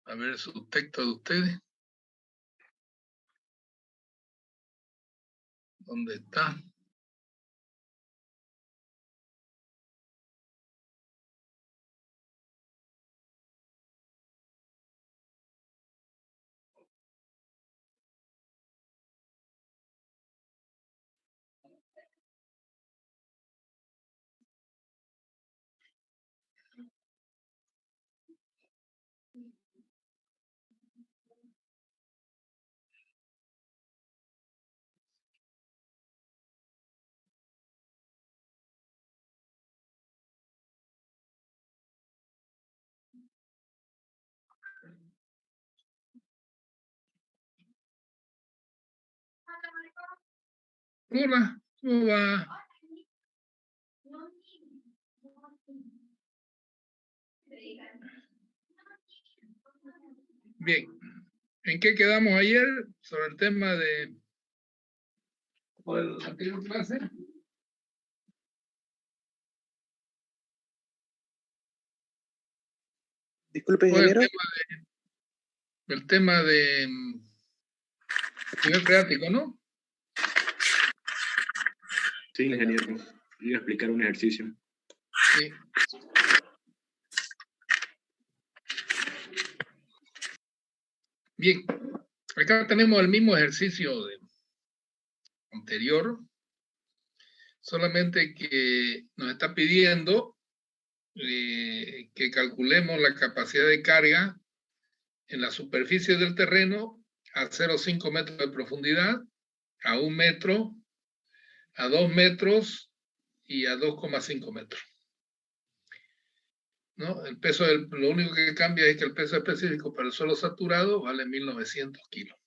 A ver su texto de ustedes. ¿Dónde está? Hola, ¿cómo va? Bien, ¿en qué quedamos ayer sobre el tema de la anterior clase? Disculpe, ingeniero. El tema de nivel freático, ¿no? Sí, ingeniero. Iba a explicar un ejercicio. Sí. Bien, acá tenemos el mismo ejercicio anterior, solamente que nos está pidiendo que calculemos la capacidad de carga en la superficie del terreno a 0,5 metros de profundidad, a 1 metro, a 2 metros y a 2,5 metros. ¿No? El peso, lo único que cambia es que el peso específico para el suelo saturado vale 1900 kilos.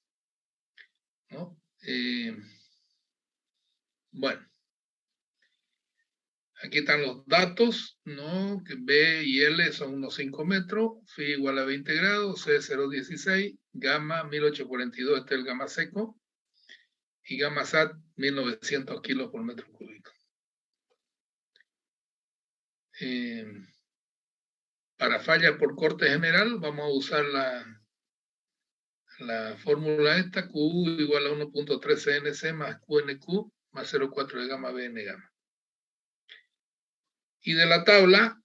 ¿No? Bueno, aquí están los datos, ¿no? Que B y L son unos 5 metros, phi igual a 20 grados, C 0,16, gamma 1842, este es el gamma seco, y gamma SAT 1900 kilos por metro cúbico. Para fallas por corte general vamos a usar la fórmula esta, Q igual a 1.3 CNC más QNQ más 0,4 de gamma BN gamma. Y de la tabla,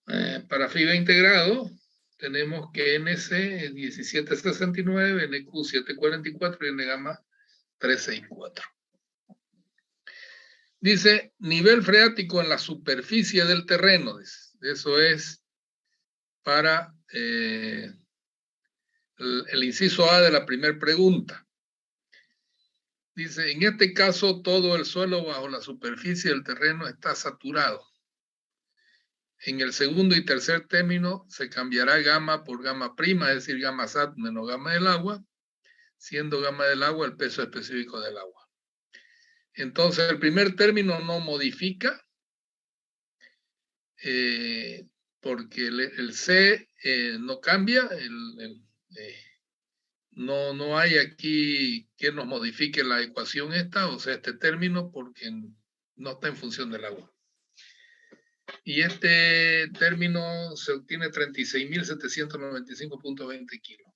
para phi 20 grados, tenemos que NC es 1769, NQ 744 y N gamma 364. Dice, nivel freático en la superficie del terreno. Dice. Eso es para el inciso A de la primera pregunta. Dice, en este caso todo el suelo bajo la superficie del terreno está saturado. En el segundo y tercer término se cambiará gamma por gamma prima, es decir, gamma SAT menos gamma del agua, siendo gamma del agua el peso específico del agua. Entonces el primer término no modifica, porque el C no cambia, no hay aquí que nos modifique la ecuación esta, o sea, este término, porque no está en función del agua. Y este término se obtiene 36.795.20 kilos.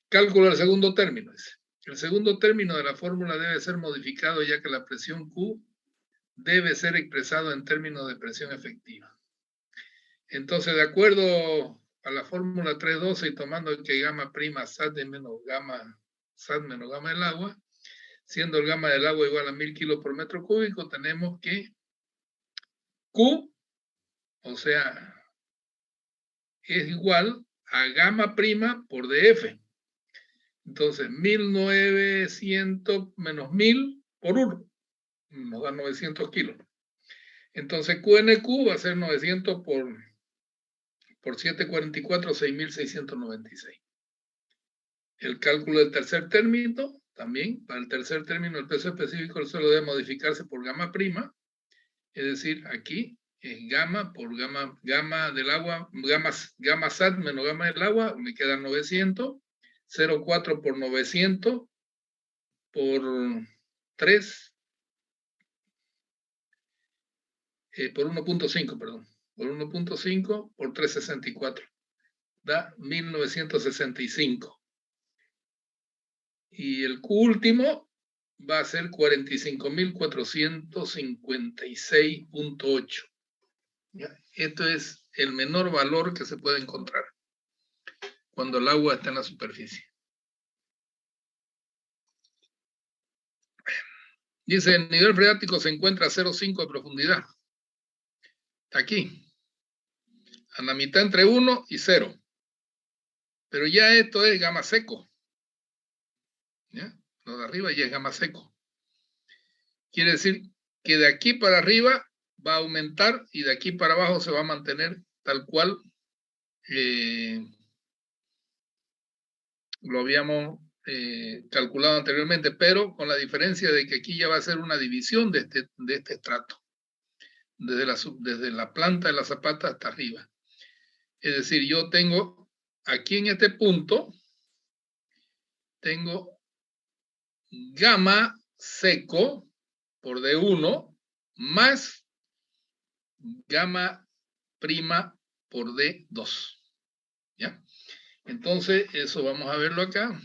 Cálculo del segundo término. El segundo término de la fórmula debe ser modificado ya que la presión Q debe ser expresado en términos de presión efectiva. Entonces, de acuerdo a la fórmula 312 y tomando que gamma prima SAT menos gamma del agua, siendo el gamma del agua igual a 1000 kilos por metro cúbico, tenemos que Q, o sea, es igual a gamma prima por DF. Entonces, 1900 menos 1000 por 1 nos da 900 kilos. Entonces, QNQ va a ser 900 por 744, 6.696. El cálculo del tercer término, también, para el tercer término, el peso específico del suelo debe modificarse por gamma prima, es decir, aquí es gamma por gamma del agua, gamma SAT menos gamma del agua, me quedan 900, 0,4 por 900 por 3, por 1.5, perdón, por 1.5 por 364. da 1965. Y el Q último va a ser 45.456.8. Esto es el menor valor que se puede encontrar cuando el agua está en la superficie. Dice, el nivel freático se encuentra a 0,5 de profundidad. Está aquí. A la mitad entre 1 y 0. Pero ya esto es gamma seco. ¿Ya? Lo de arriba ya es gamma seco. Quiere decir que de aquí para arriba va a aumentar y de aquí para abajo se va a mantener tal cual lo habíamos calculado anteriormente, pero con la diferencia de que aquí ya va a ser una división de este estrato, desde la planta de la zapata hasta arriba. Es decir, yo tengo aquí en este punto, tengo gamma seco por D1 más gamma prima por D2. ¿Ya? Entonces, eso vamos a verlo acá.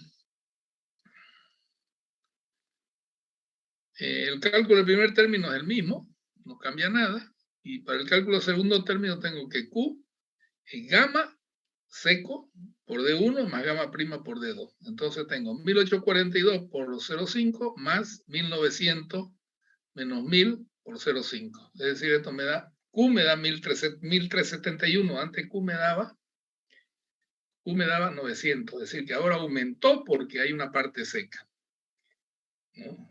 El cálculo del primer término es el mismo, no cambia nada. Y para el cálculo del segundo término tengo que Q es gamma seco por D1 más gamma prima por D2. Entonces tengo 1842 por 0,5 más 1900 menos 1000 por 0,5. Es decir, esto me da, Q me da 1371. Antes Q me daba 900. Es decir, que ahora aumentó porque hay una parte seca, ¿no?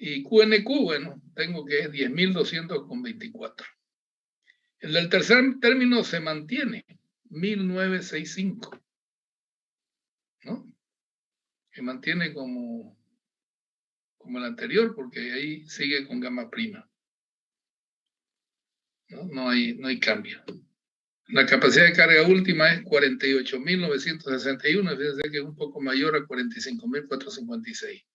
Y QNQ, bueno, tengo que es 10.224. El del tercer término se mantiene, 1965, ¿no? Se mantiene como el anterior, porque ahí sigue con gamma prima. No hay cambio. La capacidad de carga última es 48.961, fíjense que es un poco mayor a 45.456.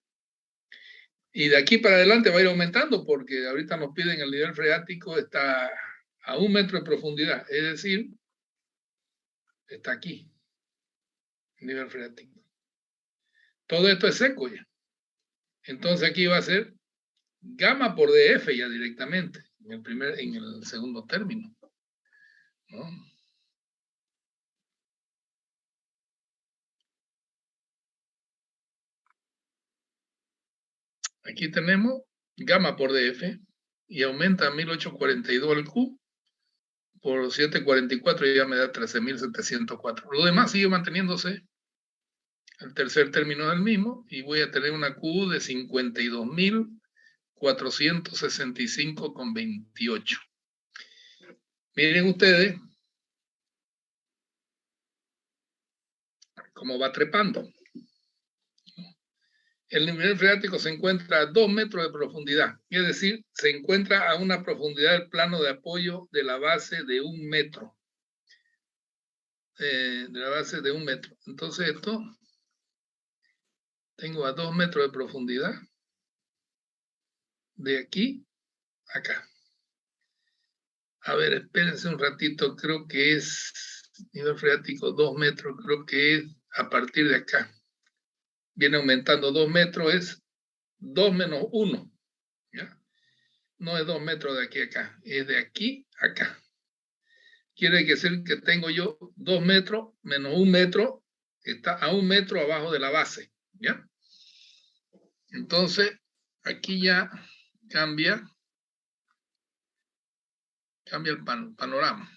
Y de aquí para adelante va a ir aumentando porque ahorita nos piden el nivel freático está a 1 metro de profundidad. Es decir, está aquí, el nivel freático. Todo esto es seco ya. Entonces aquí va a ser gamma por DF ya directamente, en el segundo término, ¿no? Aquí tenemos gamma por DF y aumenta a 1842 el Q por 744 y ya me da 13.704. Lo demás sigue manteniéndose. El tercer término es el mismo y voy a tener una Q de 52.465,28. Miren ustedes cómo va trepando. El nivel freático se encuentra a 2 metros de profundidad, es decir, se encuentra a una profundidad del plano de apoyo de la base de 1 metro. De la base de 1 metro. Entonces esto tengo a 2 metros de profundidad de aquí a acá. A ver, espérense un ratito, creo que es nivel freático 2 metros, creo que es a partir de acá. Viene aumentando 2 metros, es 2 menos 1. ¿Ya? No es 2 metros de aquí a acá, es de aquí a acá. Quiere decir que tengo yo 2 metros menos 1 metro, está a 1 metro abajo de la base. ¿Ya? Entonces, aquí ya cambia el panorama.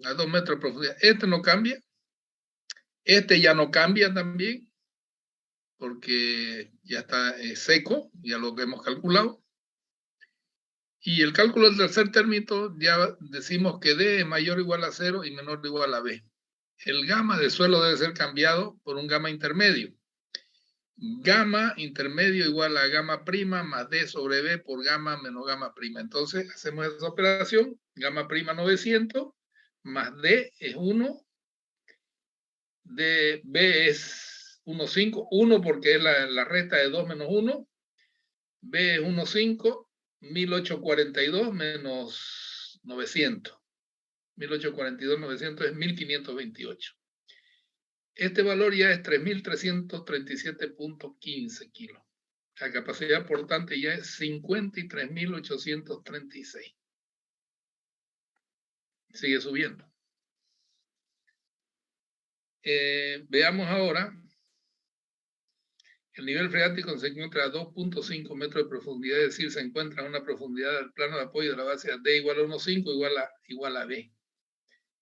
A 2 metros de profundidad. Este no cambia. Este ya no cambia también, porque ya está seco, ya lo que hemos calculado. Y el cálculo del tercer término, ya decimos que D es mayor o igual a 0 y menor o igual a B. El gamma de suelo debe ser cambiado por un gamma intermedio. Gamma intermedio igual a gamma prima más D sobre B por gamma menos gamma prima. Entonces hacemos esa operación, gamma prima 900 más D es 1, D, B es 1,5, 1 porque es la resta de 2 menos 1, B es 1,5, 1842 menos 900. 1842,900 es 1528. Este valor ya es 3.337.15 kilos. La capacidad portante ya es 53.836. Sigue subiendo. Veamos ahora. El nivel freático se encuentra a 2.5 metros de profundidad, es decir, se encuentra a una profundidad del plano de apoyo de la base D igual a 1,5 igual a B.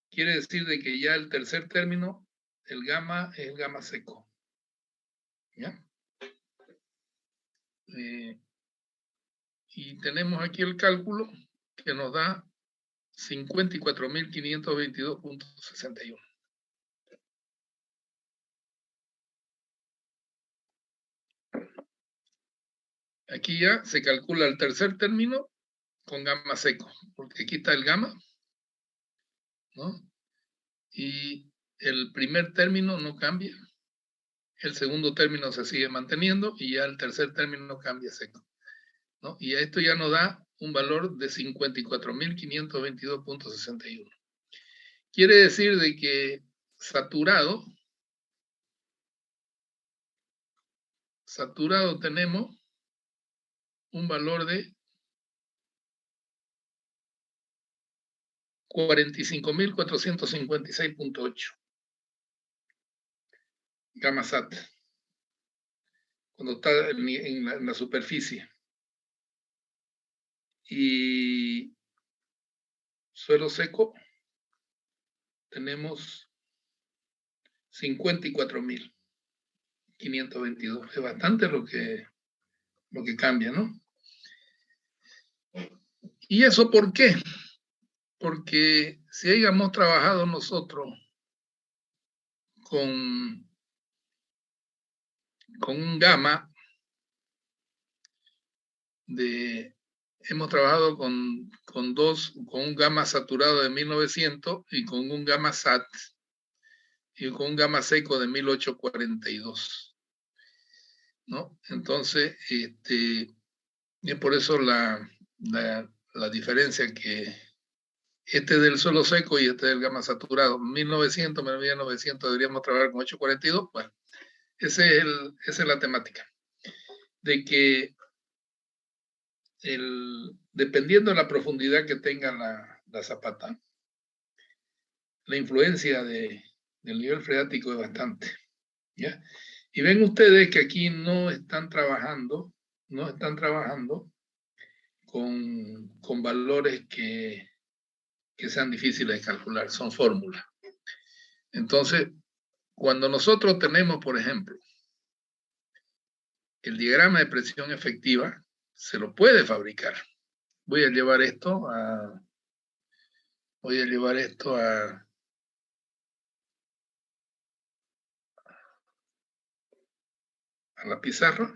Quiere decir de que ya el tercer término, el gamma, es el gamma seco. ¿Ya? Y tenemos aquí el cálculo que nos da 54.522.61. Aquí ya se calcula el tercer término con gamma seco, porque aquí está el gamma, ¿no? Y el primer término no cambia, el segundo término se sigue manteniendo y ya el tercer término cambia seco, ¿no? Y esto ya nos da un valor de 54.522.61. Quiere decir de que saturado tenemos un valor de 45.456.8 gamma sat cuando está en la superficie. Y suelo seco tenemos 54.522. Es bastante lo que cambia, ¿no? ¿Y eso por qué? Porque si hayamos trabajado nosotros con un gamma hemos trabajado con un gamma saturado de 1900 y con un gamma sat y con un gamma seco de 1842, ¿no? Entonces, es por eso la diferencia que este del suelo seco y este del gamma saturado, 1900 menos 1900 deberíamos trabajar con 842. Bueno, esa es la temática. De que dependiendo de la profundidad que tenga la zapata, la influencia del nivel freático es bastante, ¿ya? Y ven ustedes que aquí no están trabajando con valores que sean difíciles de calcular, son fórmulas. Entonces, cuando nosotros tenemos, por ejemplo, el diagrama de presión efectiva, se lo puede fabricar. Voy a llevar esto a la pizarra.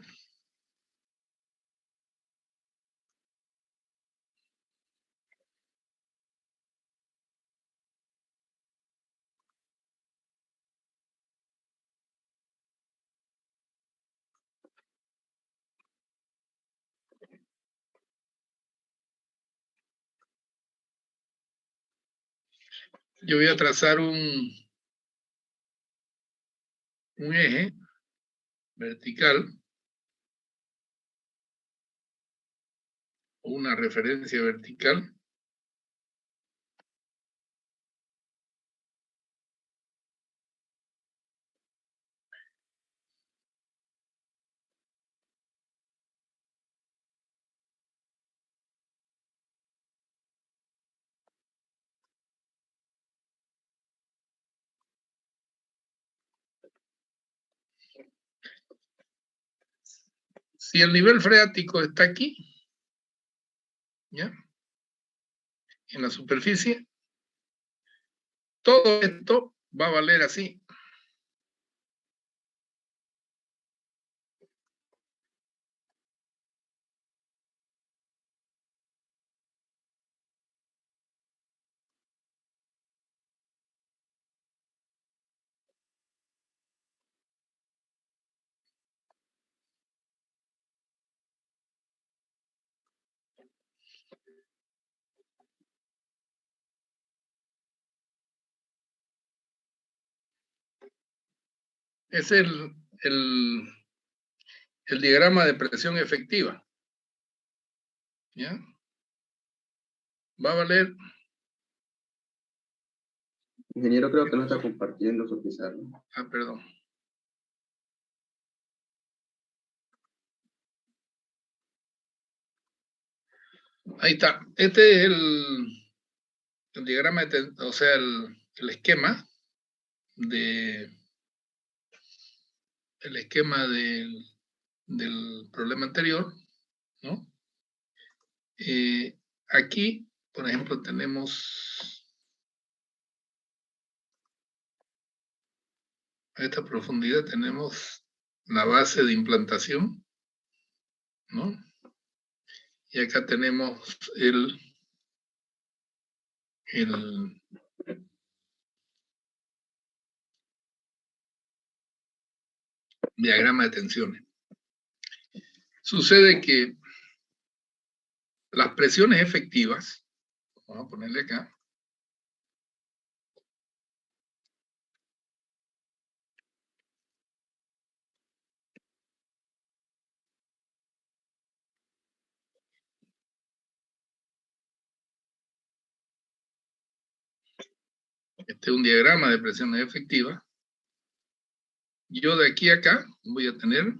Yo voy a trazar un eje vertical o una referencia vertical si el nivel freático está aquí, ¿ya? En la superficie, todo esto va a valer así. Es el diagrama de presión efectiva. ¿Ya? Va a valer. Ingeniero, creo que no está compartiendo su pizarra. Ah, perdón. Ahí está. Este es el diagrama, o sea, el esquema del problema anterior, ¿no? Aquí, por ejemplo, tenemos a esta profundidad tenemos la base de implantación, ¿no? Y acá tenemos el diagrama de tensiones. Sucede que las presiones efectivas, vamos a ponerle acá, este es un diagrama de presiones efectivas. Yo de aquí a acá voy a tener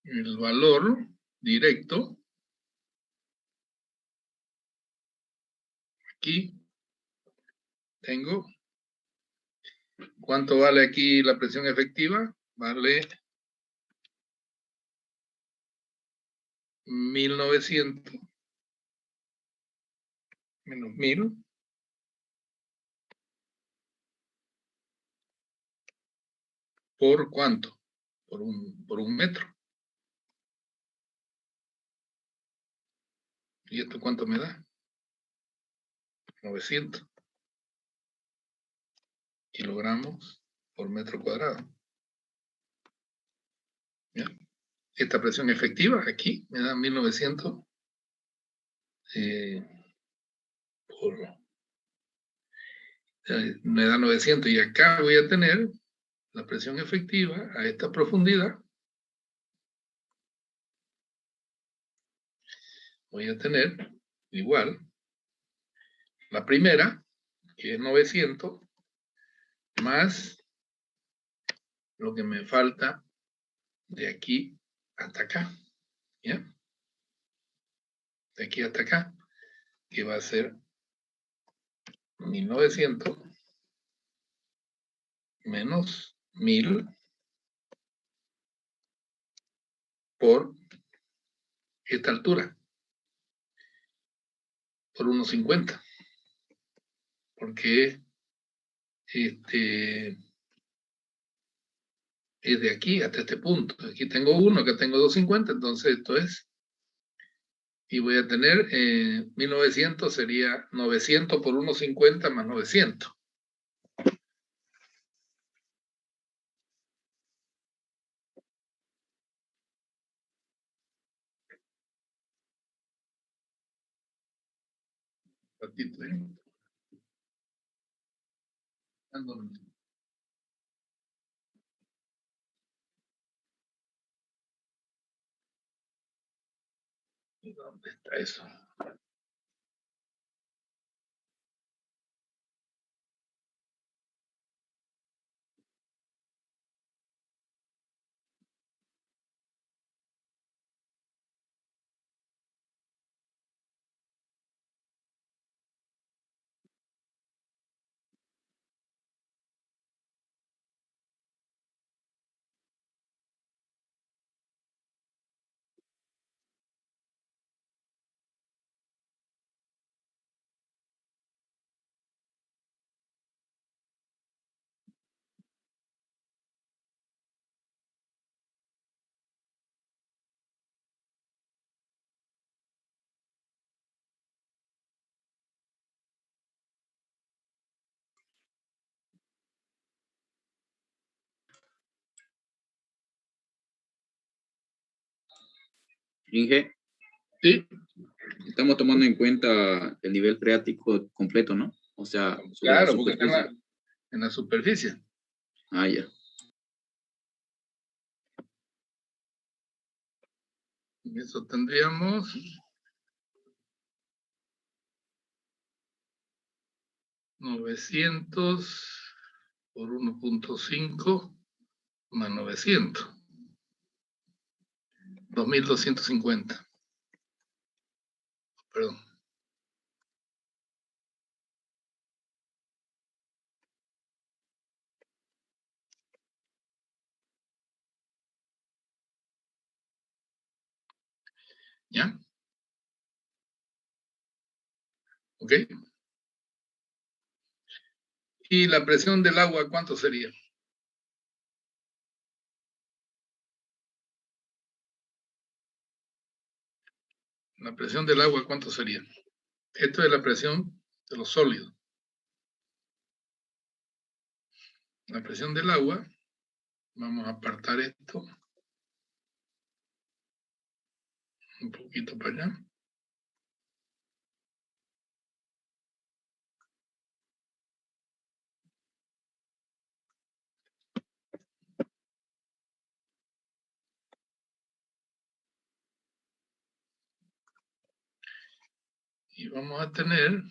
el valor directo. Aquí tengo, ¿cuánto vale aquí la presión efectiva? Vale 1900 menos 1000 por ¿cuánto? Por un metro. ¿Y esto cuánto me da? 900 kilogramos por metro cuadrado. ¿Ya? Esta presión efectiva aquí me da 1900 me da 900, y acá voy a tener la presión efectiva a esta profundidad. Voy a tener igual la primera, que es 900, más lo que me falta de aquí hasta acá. ¿Ya? De aquí hasta acá, que va a ser 1900 menos 1000 por esta altura, por 1,50. Porque es de aquí hasta este punto. Aquí tengo 1, acá tengo 2,50, entonces esto es. Y voy a tener 1900 sería 900 por 1,50 más 900. Ratito, ¿eh? ¿Dónde está eso? Inge, Sí, estamos tomando en cuenta el nivel freático completo, ¿no? O sea, claro, porque superficie. está en la superficie. Ah, ya. Eso tendríamos 900 por 1.5 más 900. 2250. Perdón. ¿Ya? ¿Ok? ¿Y la presión del agua cuánto sería? La presión del agua cuánto sería? Esto es la presión de los sólidos. La presión del agua, vamos a apartar esto un poquito para allá. Y vamos a tener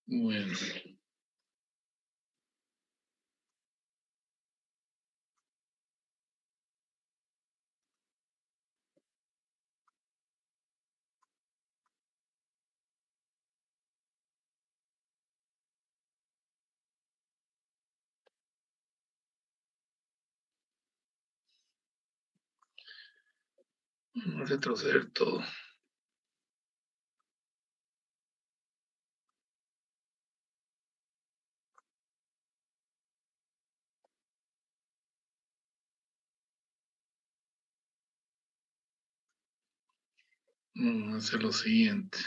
bueno. Vamos a retroceder todo. Vamos a hacer lo siguiente.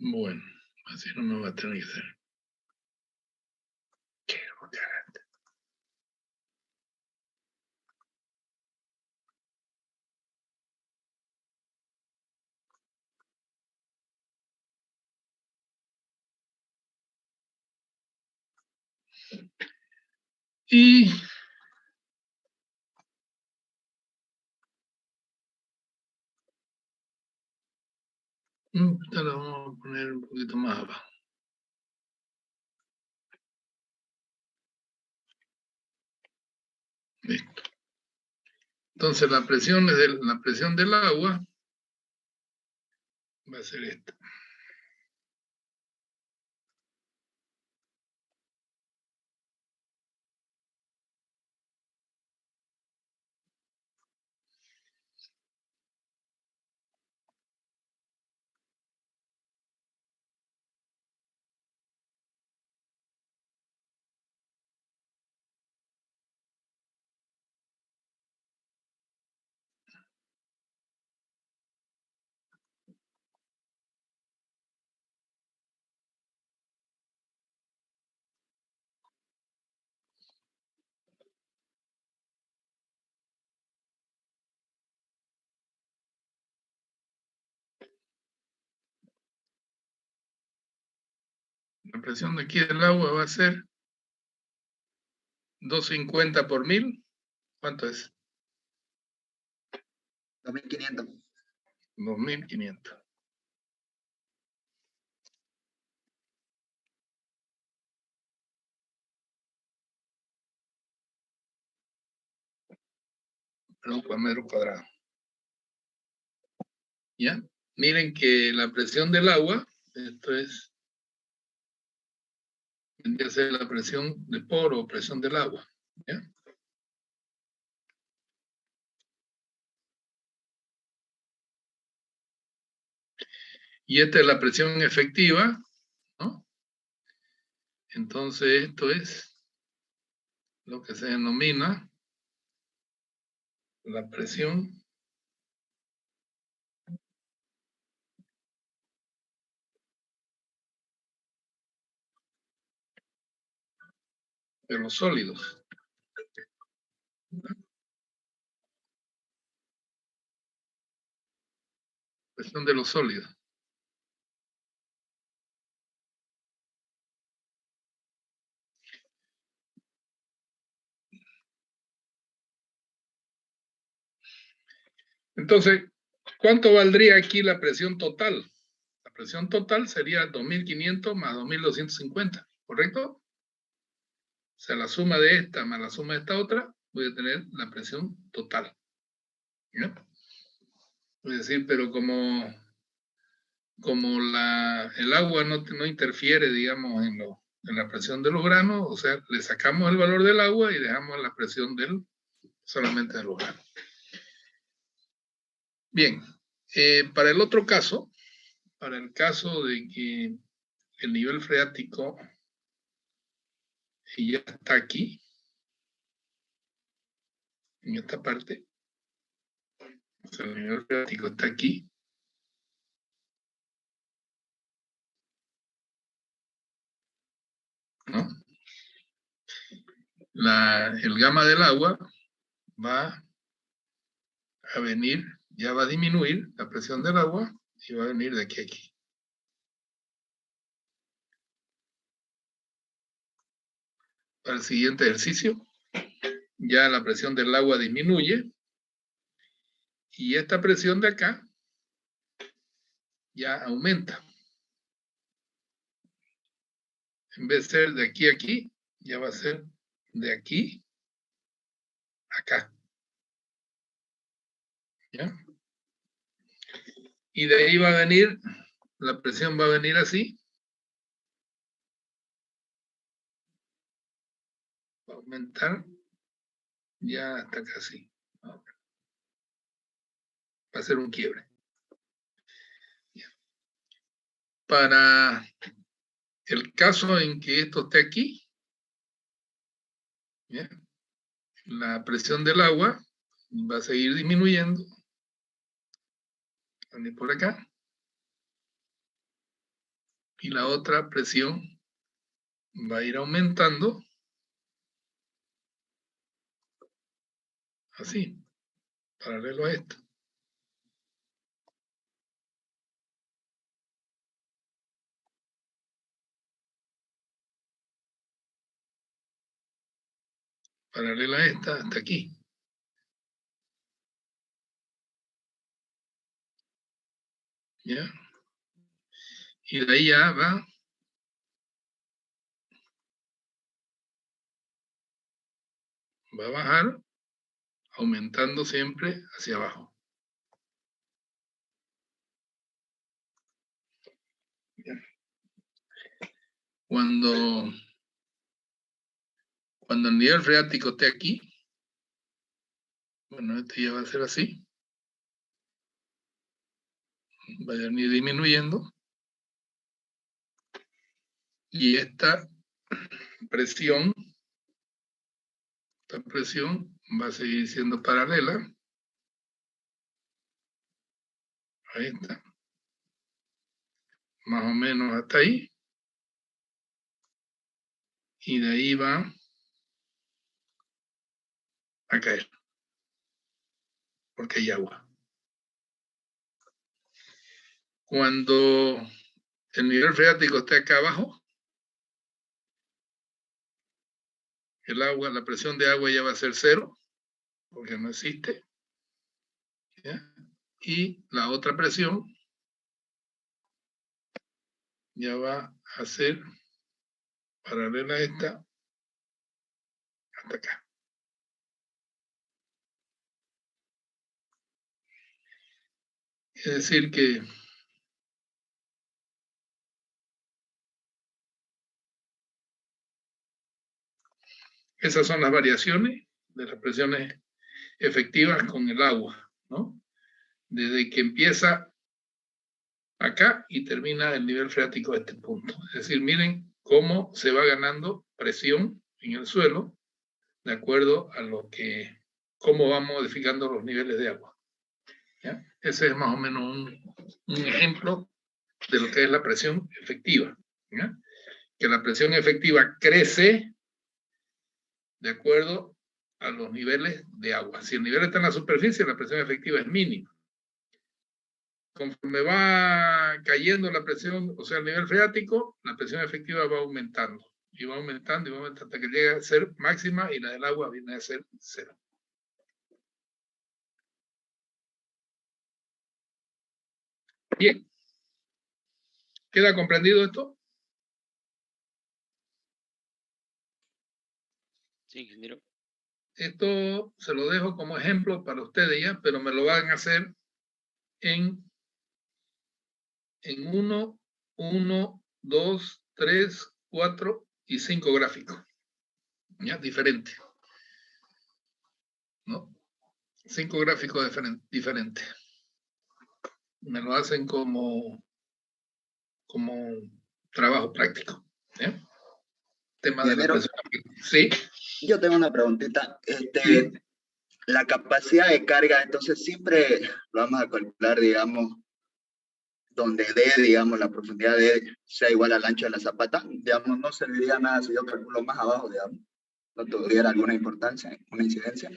Bueno, así no me va a tener que hacer. Y esta la vamos a poner un poquito más abajo. Listo. Entonces la presión del agua va a ser esta. La presión de aquí del agua va a ser 250 por 1000. ¿Cuánto es? 2500. 2500. Por metro cuadrado. ¿Ya? Miren que la presión del agua, esto es, tendría que ser la presión de poro o presión del agua. ¿Ya? Y esta es la presión efectiva, ¿no? Entonces esto es lo que se denomina la presión de los sólidos. Presión de los sólidos. Entonces, ¿cuánto valdría aquí la presión total? La presión total sería 2.500 más 2.250, ¿correcto? O sea, la suma de esta más la suma de esta otra, voy a tener la presión total. ¿Ya? Es decir, pero como el agua no interfiere, digamos, en la presión de los granos, o sea, le sacamos el valor del agua y dejamos la presión solamente de los granos. Bien, para el otro caso, para el caso de que el nivel freático ya está aquí, en esta parte, o sea, el nivel freático está aquí, ¿no? El gamma del agua va a venir, ya va a disminuir la presión del agua y va a venir de aquí a aquí. Para el siguiente ejercicio, ya la presión del agua disminuye y esta presión de acá ya aumenta. En vez de ser de aquí a aquí, ya va a ser de aquí a acá. ¿Ya? Y de ahí va a venir, la presión va a venir así. Va a aumentar ya hasta casi. Va a ser un quiebre. Para el caso en que esto esté aquí, ¿ya? La presión del agua va a seguir disminuyendo. Venir por acá. Y la otra presión va a ir aumentando. Así, paralelo a esto. Paralela a esta hasta aquí. ¿Ya? Y de ahí ya va a bajar, aumentando siempre hacia abajo. ¿Ya? Cuando el nivel freático esté aquí, bueno, este ya va a ser así. Va a ir disminuyendo. Y esta presión va a seguir siendo paralela a esta. Más o menos hasta ahí. Y de ahí va a caer. Porque hay agua. Cuando el nivel freático esté acá abajo, la presión de agua ya va a ser 0, porque no existe. ¿Ya? Y la otra presión ya va a ser paralela a esta hasta acá. Es decir que esas son las variaciones de las presiones efectivas con el agua, ¿no? Desde que empieza acá y termina el nivel freático de este punto. Es decir, miren cómo se va ganando presión en el suelo de acuerdo a cómo va modificando los niveles de agua. ¿Ya? Ese es más o menos un ejemplo de lo que es la presión efectiva. ¿Ya? Que la presión efectiva crece de acuerdo a los niveles de agua. Si el nivel está en la superficie, la presión efectiva es mínima. Conforme va cayendo la presión, o sea, el nivel freático, la presión efectiva va aumentando. Y va aumentando y va aumentando hasta que llega a ser máxima y la del agua viene a ser 0. Bien. ¿Queda comprendido esto? Sí, ingeniero. Esto se lo dejo como ejemplo para ustedes ya, pero me lo van a hacer en 1, 2, 3, 4 y 5 gráficos. ¿Ya? Diferentes. ¿No? 5 gráficos diferentes. Me lo hacen como trabajo práctico. ¿Ya? Tema de la presión. Sí. Yo tengo una preguntita. Sí. La capacidad de carga, entonces siempre lo vamos a calcular, digamos, donde D, digamos, la profundidad de sea igual al ancho de la zapata. Digamos, no serviría nada si yo calculo más abajo, digamos. ¿No tuviera alguna importancia, una incidencia?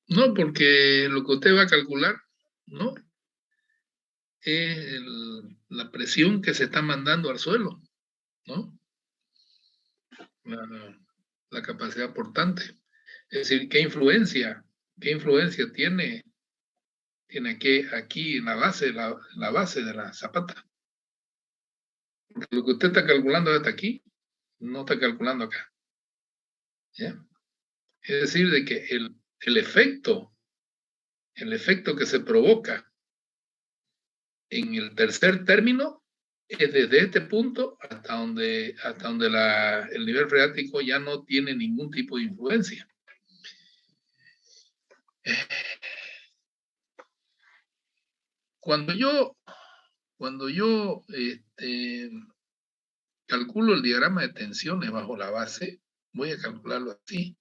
No, porque lo que usted va a calcular, ¿no? Es la presión que se está mandando al suelo, ¿no? La capacidad portante. Es decir, ¿qué influencia tiene aquí en la base, la base de la zapata? Porque lo que usted está calculando hasta aquí, no está calculando acá. ¿Ya? Es decir, de que el efecto que se provoca en el tercer término es desde este punto hasta donde el nivel freático ya no tiene ningún tipo de influencia. Cuando yo calculo el diagrama de tensiones bajo la base, voy a calcularlo así.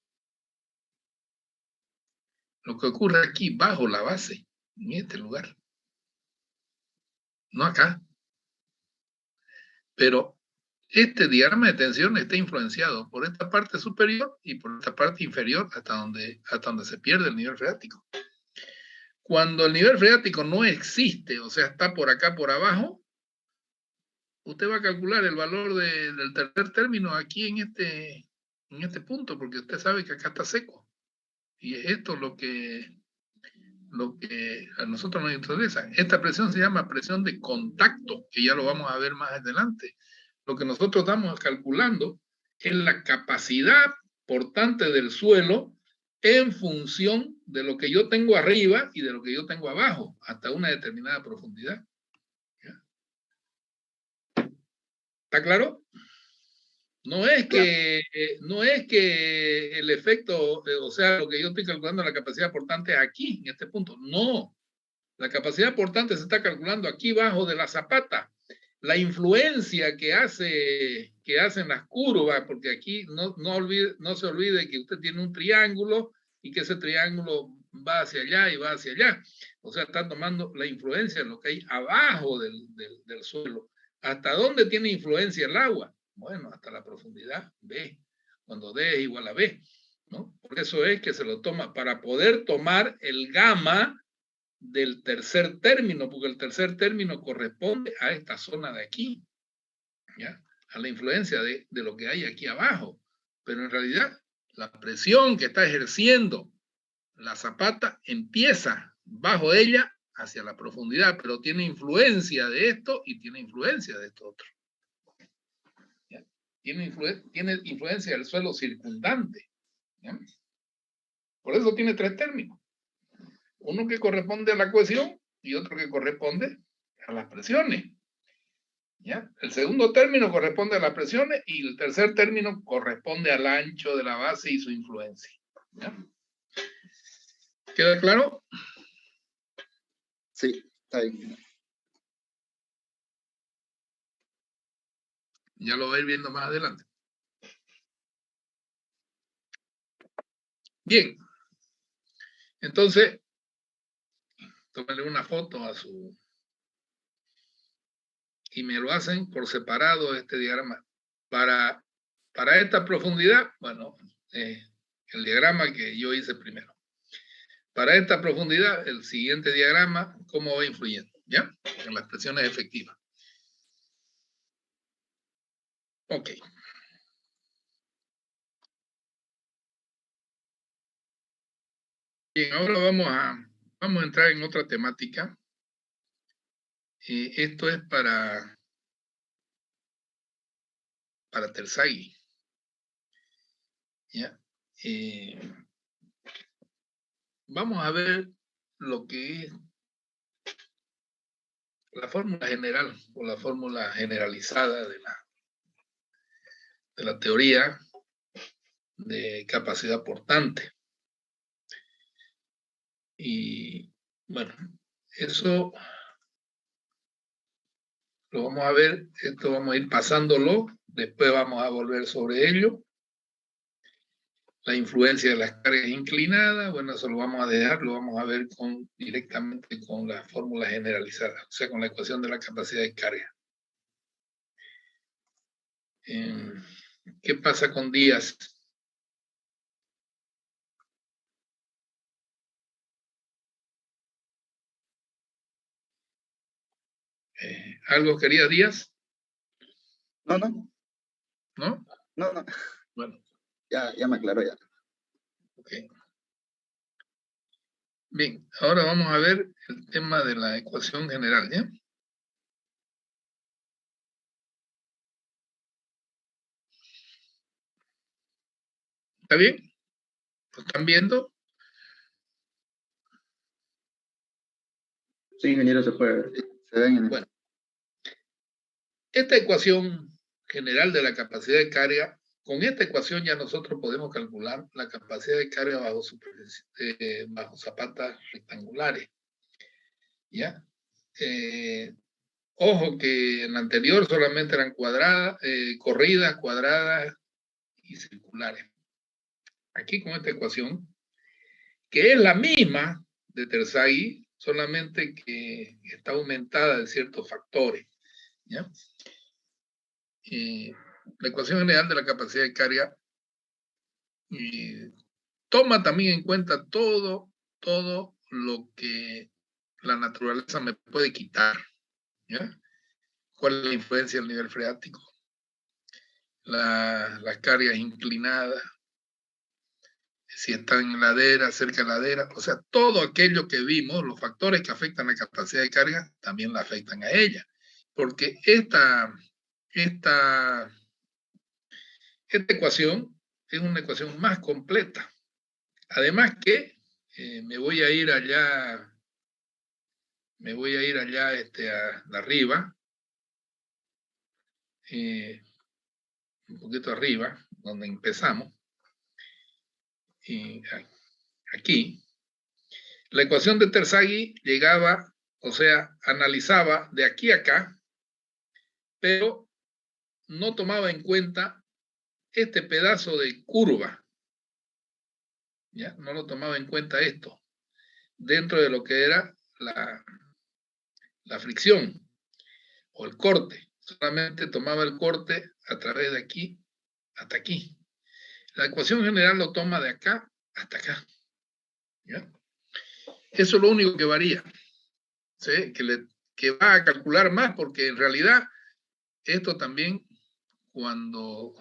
Lo que ocurre aquí bajo la base, en este lugar, no acá. Pero este diagrama de tensión está influenciado por esta parte superior y por esta parte inferior hasta donde se pierde el nivel freático. Cuando el nivel freático no existe, o sea, está por acá, por abajo, usted va a calcular el valor del tercer término aquí en este punto, porque usted sabe que acá está seco. Y es esto lo que a nosotros nos interesa. Esta presión se llama presión de contacto, que ya lo vamos a ver más adelante. Lo que nosotros estamos calculando es la capacidad portante del suelo en función de lo que yo tengo arriba y de lo que yo tengo abajo, hasta una determinada profundidad. ¿Ya? ¿Está claro? No es que el efecto, o sea, lo que yo estoy calculando, la capacidad portante aquí, en este punto. No. La capacidad portante se está calculando aquí abajo de la zapata. La influencia que hacen las curvas, porque aquí no se olvide que usted tiene un triángulo y que ese triángulo va hacia allá y va hacia allá. O sea, están tomando la influencia de lo que hay abajo del suelo. ¿Hasta dónde tiene influencia el agua? Bueno, hasta la profundidad B, cuando D es igual a B, ¿no? Por eso es que se lo toma, para poder tomar el gamma del tercer término, porque el tercer término corresponde a esta zona de aquí, ¿ya? A la influencia de lo que hay aquí abajo. Pero en realidad, la presión que está ejerciendo la zapata empieza bajo ella hacia la profundidad, pero tiene influencia de esto y tiene influencia de esto otro. ¿Ya? Tiene influencia del suelo circundante. ¿Ya? Por eso tiene 3 términos. Uno que corresponde a la cohesión y otro que corresponde a las presiones. ¿Ya? El segundo término corresponde a las presiones y el tercer término corresponde al ancho de la base y su influencia. ¿Ya? ¿Queda claro? Sí, está bien. Ya lo va a ir viendo más adelante. Bien. Entonces, tómenle una foto a su... Y me lo hacen por separado este diagrama. Para esta profundidad, bueno, el diagrama que yo hice primero. Para esta profundidad, el siguiente diagrama, cómo va influyendo, ¿ya? En las presiones efectivas. Ok. Bien, ahora vamos a entrar en otra temática. Esto es para Terzaghi. ¿Ya? Vamos a ver lo que es la fórmula general o la fórmula generalizada de la teoría de capacidad portante. Y bueno, eso lo vamos a ver, esto vamos a ir pasándolo, después vamos a volver sobre ello. La influencia de las cargas inclinadas, bueno, eso lo vamos a dejar, lo vamos a ver directamente con la fórmula generalizada, o sea, con la ecuación de la capacidad de carga. ¿Qué pasa con Díaz? ¿Algo quería Díaz? No. ¿No? No. Bueno. Ya me aclaró ya. Ok. Bien, ahora vamos a ver el tema de la ecuación general, ¿ya? ¿Está bien? ¿Lo están viendo? Sí, ingeniero, se puede ver. Se ven en Bueno, esta ecuación general de la capacidad de carga, con esta ecuación ya nosotros podemos calcular la capacidad de carga bajo zapatas rectangulares. ¿Ya? Ojo que en la anterior solamente eran cuadradas, corridas, cuadradas y circulares. Aquí con esta ecuación, que es la misma de Terzaghi, solamente que está aumentada de ciertos factores. ¿Ya? La ecuación general de la capacidad de carga toma también en cuenta todo lo que la naturaleza me puede quitar. ¿Ya? ¿Cuál es la influencia del nivel freático? Las cargas inclinadas, si están en ladera, cerca de ladera, o sea, todo aquello que vimos, los factores que afectan la capacidad de carga, también la afectan a ella. Porque esta ecuación es una ecuación más completa. Además que me voy a ir allá arriba, un poquito arriba, donde empezamos, y aquí, la ecuación de Terzaghi llegaba, o sea, analizaba de aquí a acá, pero no tomaba en cuenta este pedazo de curva, ¿ya? No lo tomaba en cuenta esto, dentro de lo que era la fricción o el corte. Solamente tomaba el corte a través de aquí hasta aquí. La ecuación general lo toma de acá hasta acá. ¿Ya? Eso es lo único que varía. ¿Sí? Que va a calcular más, porque en realidad esto también, cuando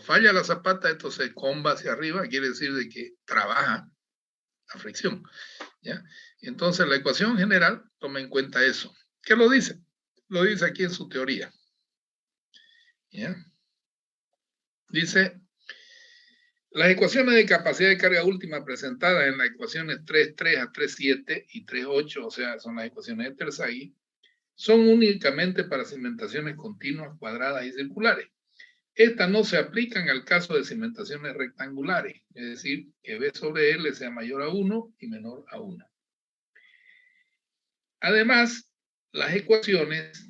falla la zapata, esto se comba hacia arriba, quiere decir de que trabaja la fricción. ¿Ya? Entonces la ecuación general toma en cuenta eso. ¿Qué lo dice? Lo dice aquí en su teoría. ¿Ya? Dice, las ecuaciones de capacidad de carga última presentadas en las ecuaciones 3.3 a 3.7 y 3.8, o sea, son las ecuaciones de Terzaghi, son únicamente para cimentaciones continuas, cuadradas y circulares. Estas no se aplican al caso de cimentaciones rectangulares, es decir, que B sobre L sea mayor a 1 y menor a 1. Además, las ecuaciones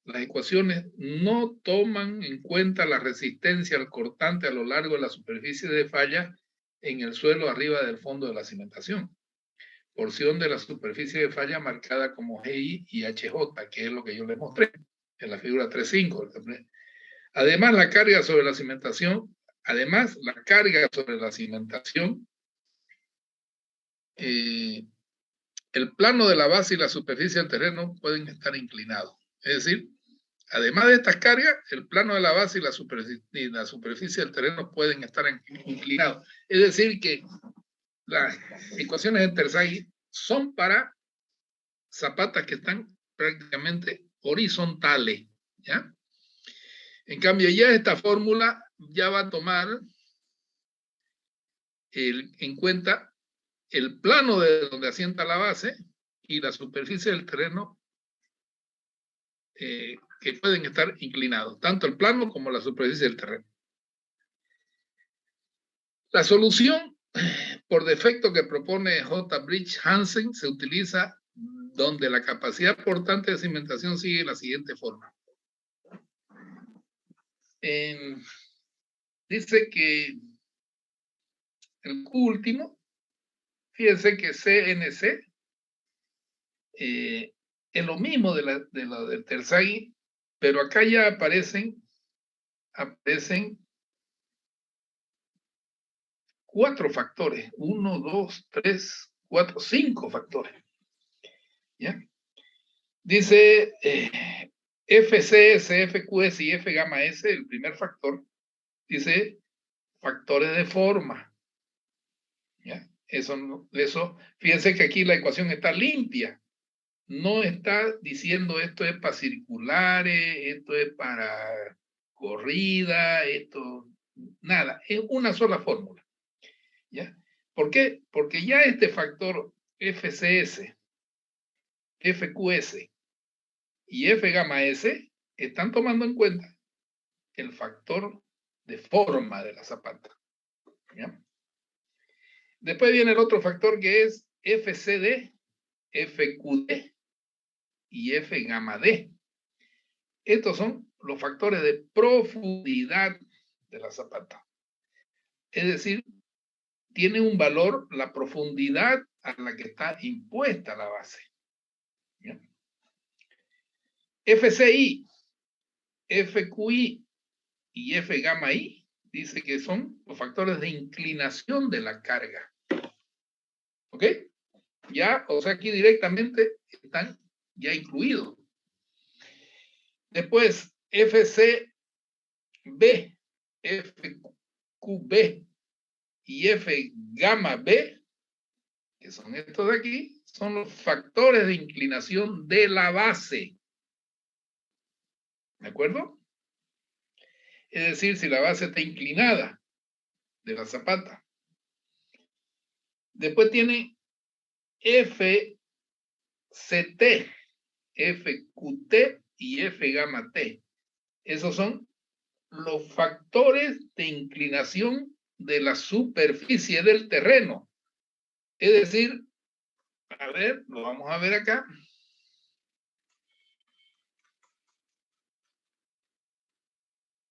las ecuaciones no toman en cuenta la resistencia al cortante a lo largo de la superficie de falla en el suelo arriba del fondo de la cimentación. Porción de la superficie de falla marcada como GI y HJ, que es lo que yo les mostré en la figura 3.5. Además, la carga sobre la cimentación, el plano de la base y la superficie del terreno pueden estar inclinados. Es decir, además de estas cargas, el plano de la base y la superficie del terreno pueden estar inclinados. Es decir, que las ecuaciones de Terzaghi son para zapatas que están prácticamente horizontales, ¿ya? En cambio, ya esta fórmula ya va a tomar en cuenta el plano de donde asienta la base y la superficie del terreno que pueden estar inclinados, tanto el plano como la superficie del terreno. La solución por defecto que propone J. Bridge Hansen se utiliza donde la capacidad portante de cimentación sigue la siguiente forma. Dice que el Q último, fíjense que CNC es lo mismo de lo del Terzaghi, pero acá ya aparecen 4 factores. 1, 2, 3, 4, 5 factores. ¿Ya? Dice FCS, FQS y F gamma S, el primer factor, dice factores de forma. ¿Ya? Eso, fíjense que aquí la ecuación está limpia. No está diciendo esto es para circulares, esto es para corrida, esto, nada. Es una sola fórmula. ¿Ya? ¿Por qué? Porque ya este factor FCS, FQS y F gamma S están tomando en cuenta el factor de forma de la zapata. ¿Ya? Después viene el otro factor que es FCD, FQD y F gamma D. Estos son los factores de profundidad de la zapata. Es decir, tiene un valor la profundidad a la que está impuesta la base. ¿Ya? FCI, FQI y F gamma I dice que son los factores de inclinación de la carga. ¿Ok? Ya, o sea, aquí directamente están ya incluidos. Después, FCB, FQB y F gamma B, que son estos de aquí, son los factores de inclinación de la base. ¿De acuerdo? Es decir, si la base está inclinada de la zapata. Después tiene FCT, FQT y F gamma T. Esos son los factores de inclinación de la superficie del terreno. Es decir, a ver, lo vamos a ver acá.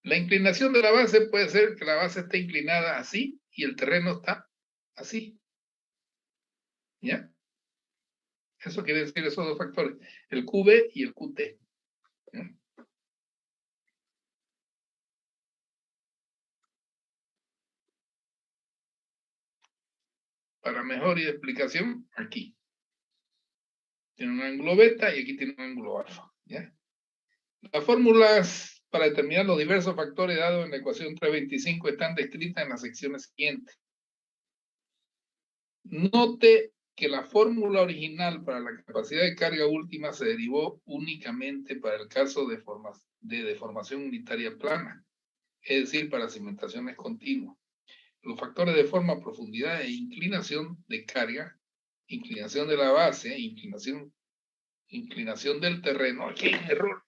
La inclinación de la base puede ser que la base esté inclinada así y el terreno está así. ¿Ya? Eso quiere decir esos dos factores, el QB y el QT. ¿Ya? Para mejor explicación, aquí. Tiene un ángulo beta y aquí tiene un ángulo alfa. ¿Ya? Las fórmulas para determinar los diversos factores dados en la ecuación 325 están descritas en las secciones siguientes. Note que la fórmula original para la capacidad de carga última se derivó únicamente para el caso de deformación unitaria plana, es decir, para cimentaciones continuas. Los factores de forma, profundidad e inclinación de carga, inclinación de la base, inclinación del terreno. Aquí hay un error.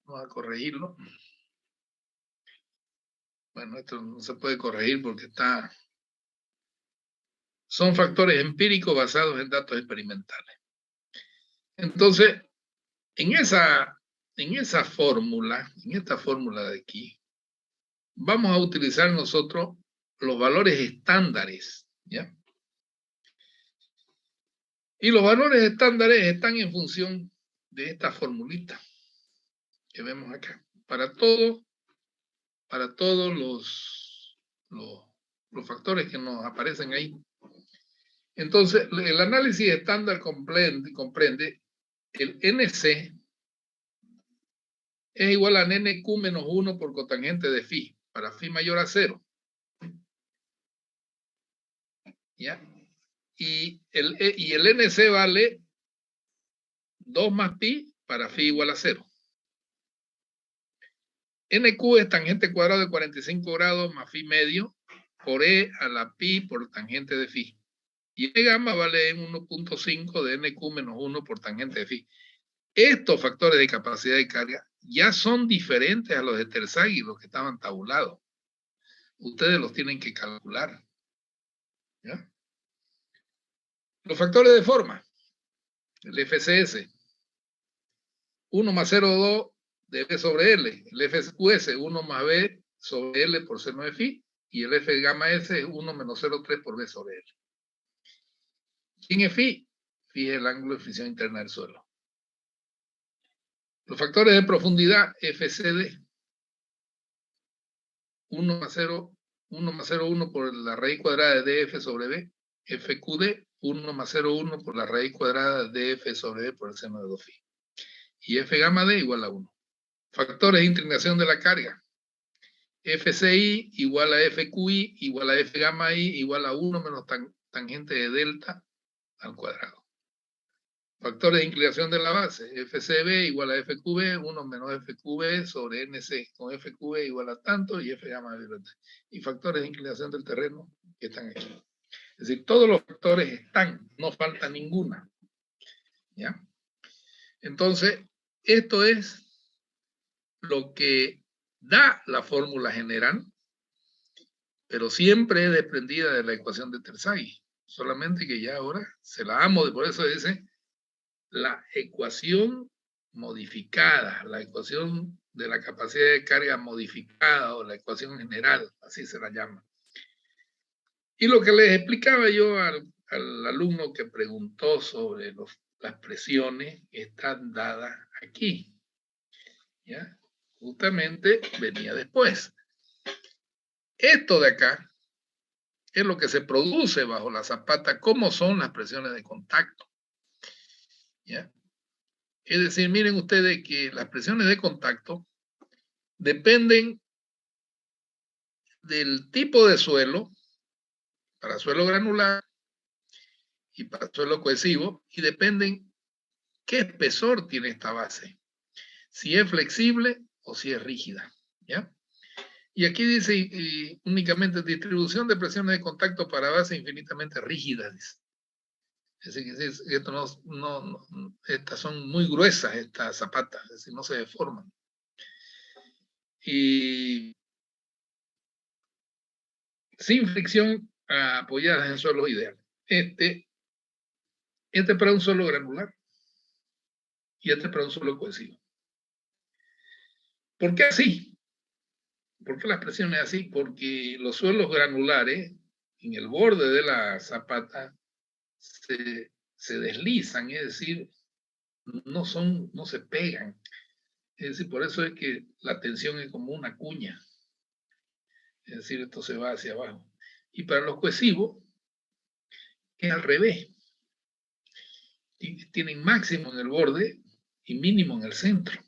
Vamos a corregirlo. Bueno, esto no se puede corregir porque son factores empíricos basados en datos experimentales. Entonces, En esta fórmula de aquí, vamos a utilizar nosotros los valores estándares, ¿ya? Y los valores estándares están en función de esta formulita que vemos acá. Para todos los factores que nos aparecen ahí. Entonces, el análisis estándar comprende el NC es igual a NQ menos 1 por cotangente de phi, para phi mayor a 0. ¿Ya? Y el NC vale 2 más pi para phi igual a 0. NQ es tangente cuadrado de 45 grados más phi medio por E a la pi por tangente de phi. Y E gamma vale 1.5 de NQ menos 1 por tangente de phi. Estos factores de capacidad de carga ya son diferentes a los de Terzaghi, los que estaban tabulados. Ustedes los tienen que calcular. ¿Ya? Los factores de forma. El FCS. 1 más 0,2 de B sobre L. El FQS, 1 más B sobre L por seno de phi. Y el F gamma S es 1 menos 0,3 por B sobre L. ¿Quién es phi? Phi es el ángulo de fricción interna del suelo. Los factores de profundidad, FCD. 1 más 0,1 por la raíz cuadrada de DF sobre B. FQD, 1 más 0,1 por la raíz cuadrada de DF sobre B por el seno de 2 phi. Y F gamma D igual a 1. Factores de inclinación de la carga. FCI igual a FQI igual a F gamma I igual a 1 menos tangente de delta al cuadrado. Factores de inclinación de la base. FCB igual a FQB, 1 menos FQB sobre NC con FQB igual a tanto y F gamma B. Y factores de inclinación del terreno que están aquí. Es decir, todos los factores están, no falta ninguna. ¿Ya? Entonces, esto es lo que da la fórmula general, pero siempre es desprendida de la ecuación de Terzaghi. Solamente que ya ahora se la amo, por eso dice la ecuación modificada, la ecuación de la capacidad de carga modificada o la ecuación general, así se la llama. Y lo que les explicaba yo al alumno que preguntó sobre las presiones están dadas aquí. ¿Ya? Justamente venía después. Esto de acá es lo que se produce bajo la zapata, cómo son las presiones de contacto. ¿Ya? Es decir, miren ustedes que las presiones de contacto dependen del tipo de suelo, para suelo granular y para suelo cohesivo, y dependen qué espesor tiene esta base, si es flexible o si es rígida. ¿Ya? Y aquí dice únicamente distribución de presiones de contacto para bases infinitamente rígidas. Es decir, esto estas son muy gruesas, estas zapatas, es decir, no se deforman. Y sin fricción apoyadas en suelos ideales. Este para un suelo granular y este para un suelo cohesivo. ¿Por qué así? ¿Por qué las presiones así? Porque los suelos granulares en el borde de la zapata se deslizan, es decir, no se pegan. Es decir, por eso es que la tensión es como una cuña. Es decir, esto se va hacia abajo. Y para los cohesivos es al revés. Tienen máximo en el borde y mínimo en el centro.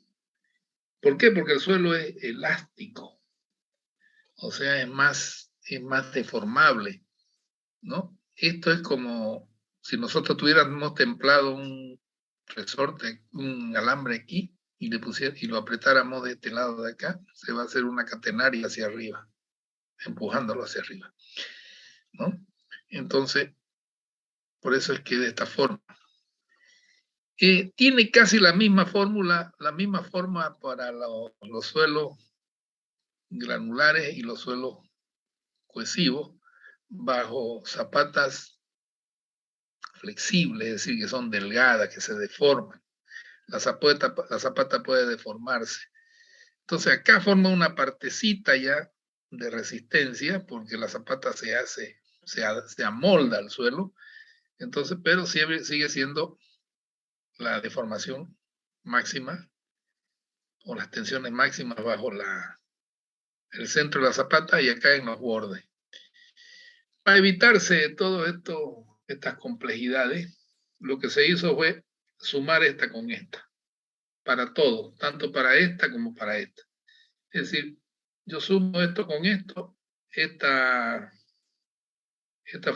¿Por qué? Porque el suelo es elástico. O sea, es más deformable, ¿no? Esto es como si nosotros tuviéramos templado un resorte, un alambre aquí, y lo apretáramos de este lado de acá, se va a hacer una catenaria hacia arriba, empujándolo hacia arriba, ¿no? Entonces, por eso es que de esta forma. Tiene casi la misma fórmula, la misma forma para los suelos granulares y los suelos cohesivos bajo zapatas flexibles, es decir, que son delgadas, que se deforman. la zapata puede deformarse. Entonces acá forma una partecita ya de resistencia, porque la zapata se amolda al suelo, entonces, pero sigue siendo la deformación máxima o las tensiones máximas bajo el centro de la zapata y acá en los bordes. Para evitarse todo esto, estas complejidades, lo que se hizo fue sumar esta con esta, para todo, tanto para esta como para esta. Es decir, yo sumo esto con esto, esta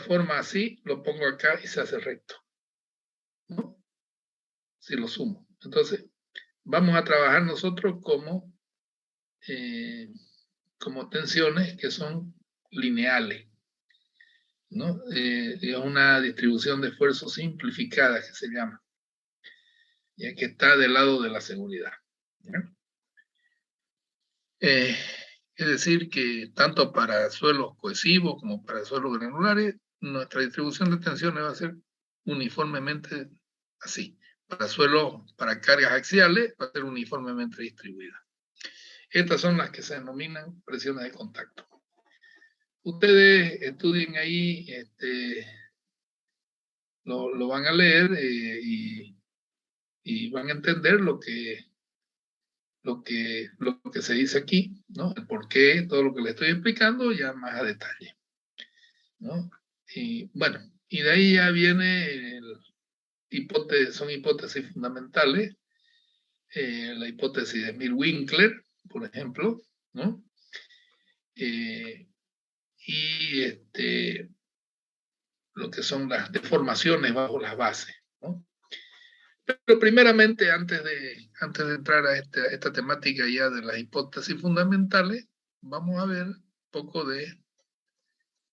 forma así, lo pongo acá y se hace recto, ¿no? Si lo sumo. Entonces, vamos a trabajar nosotros como tensiones que son lineales, ¿no? Es una distribución de esfuerzo simplificada que se llama, ya que está del lado de la seguridad. Es decir, que tanto para suelos cohesivos como para suelos granulares, nuestra distribución de tensiones va a ser uniformemente así. Para cargas axiales va a ser uniformemente distribuida. Estas son las que se denominan presiones de contacto. Ustedes estudien ahí, lo van a leer y van a entender lo que se dice aquí, ¿no? El por qué, todo lo que les estoy explicando ya más a detalle, ¿no? Y bueno, y de ahí ya viene son hipótesis fundamentales, la hipótesis de Mill-Winkler, por ejemplo, ¿no? Y lo que son las deformaciones bajo las bases, ¿no? Pero primeramente, antes de entrar a esta temática ya de las hipótesis fundamentales, vamos a ver un poco de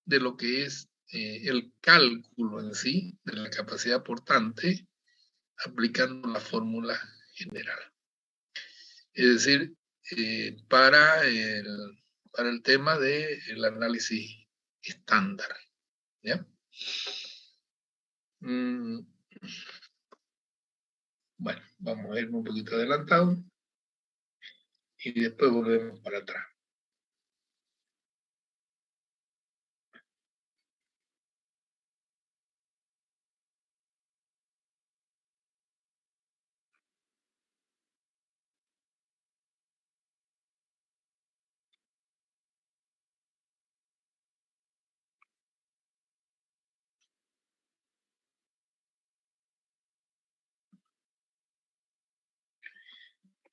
lo que es el cálculo en sí de la capacidad portante aplicando la fórmula general. Es decir, para el tema del análisis estándar, ¿ya? Bueno, vamos a ir un poquito adelantado y después volvemos para atrás.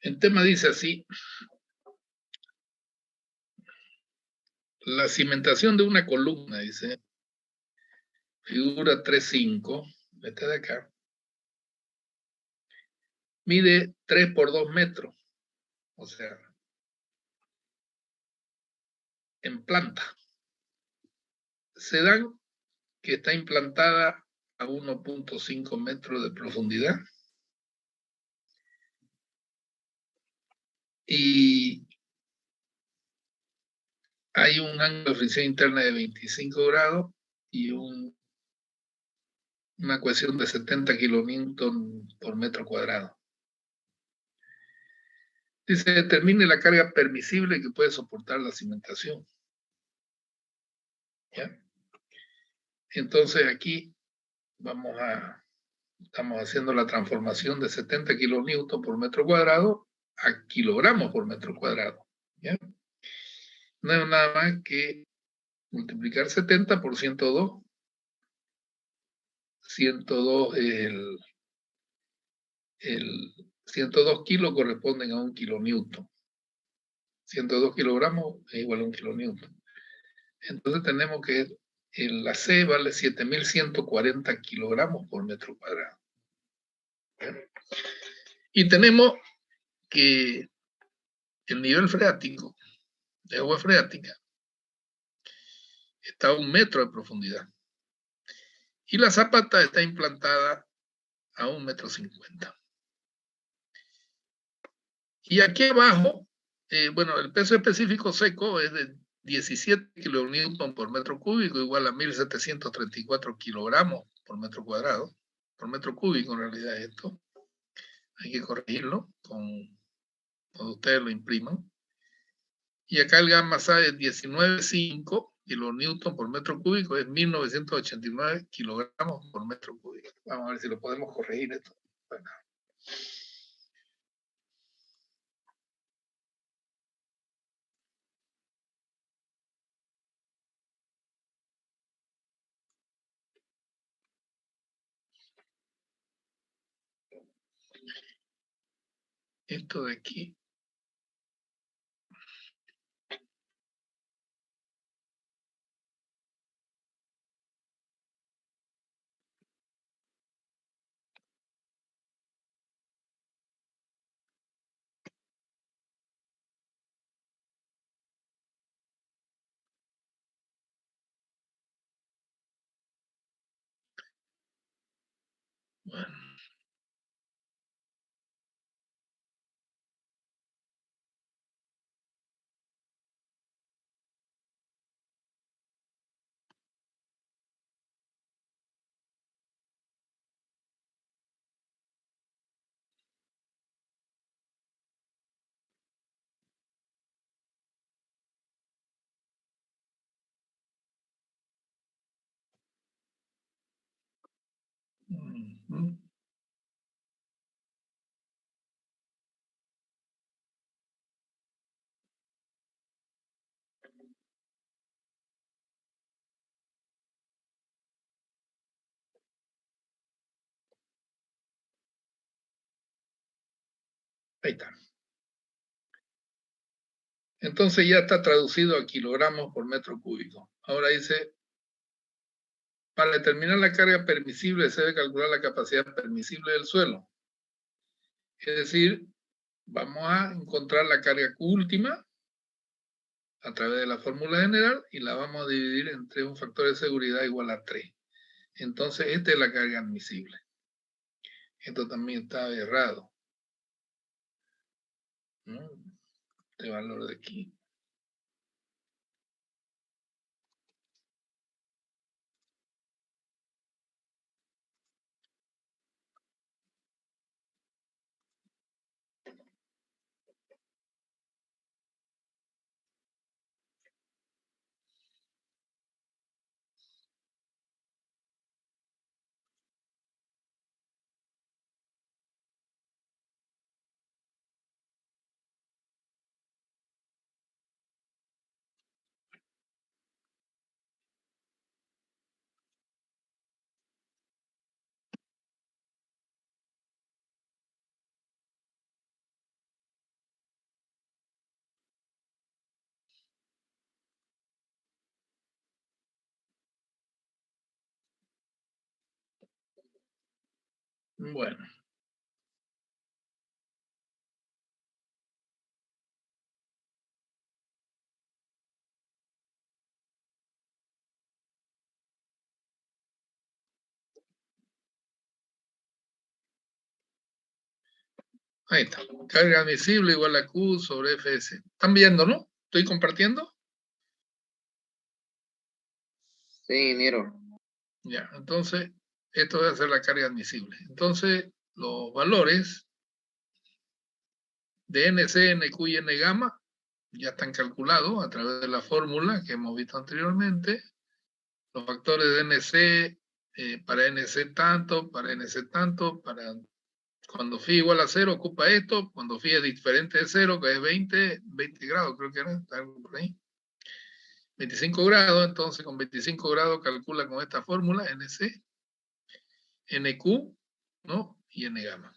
El tema dice así: la cimentación de una columna, dice, figura 3.5, esta de acá, mide 3 por 2 metros, o sea, en planta. Se dan que está implantada a 1.5 metros de profundidad y hay un ángulo de fricción interna de 25 grados y una cohesión de 70 kilonewton por metro cuadrado. Dice, determine la carga permisible que puede soportar la cimentación. ¿Ya? Entonces aquí estamos haciendo la transformación de 70 kilonewton por metro cuadrado a kilogramos por metro cuadrado. ¿Ya? No es nada más que multiplicar 70 por 102. 102 102 kilos corresponden a 1 kilonewton. 102 kilogramos es igual a 1 kilonewton. Entonces tenemos que la C vale 7.140 kilogramos por metro cuadrado. Y tenemos que el nivel freático, de agua freática, está a 1 metro de profundidad. Y la zapata está implantada a 1,50 metros. Y aquí abajo, bueno, el peso específico seco es de 17 kilonewton por metro cúbico, igual a 1.734 kilogramos por metro cuadrado, por metro cúbico en realidad esto. Hay que corregirlo cuando ustedes lo impriman. Y acá el gamma SAE es 19,5 kilonewton por metro cúbico, es 1989 kilogramos por metro cúbico. Vamos a ver si lo podemos corregir esto. Bueno. Esto de aquí. Bueno. Ujú. Ahí está. Entonces ya está traducido a kilogramos por metro cúbico. Ahora dice, para determinar la carga permisible se debe calcular la capacidad permisible del suelo. Es decir, vamos a encontrar la carga Q última a través de la fórmula general y la vamos a dividir entre un factor de seguridad igual a 3. Entonces, esta es la carga admisible. Esto también está errado, ¿no? Este valor de aquí. Bueno. Ahí está. Carga admisible igual a Q sobre Fs. ¿Están viendo, no? ¿Estoy compartiendo? Sí, ingeniero. Ya, entonces, esto debe ser la carga admisible. Entonces, los valores de NC, NQ y N gamma ya están calculados a través de la fórmula que hemos visto anteriormente. Los factores de NC, para NC tanto, para NC tanto, para cuando phi igual a 0 ocupa esto, cuando phi es diferente de 0, que es 20 grados, creo que era, algo por ahí. 25 grados, entonces con 25 grados calcula con esta fórmula NC, NQ, ¿no? Y N gamma.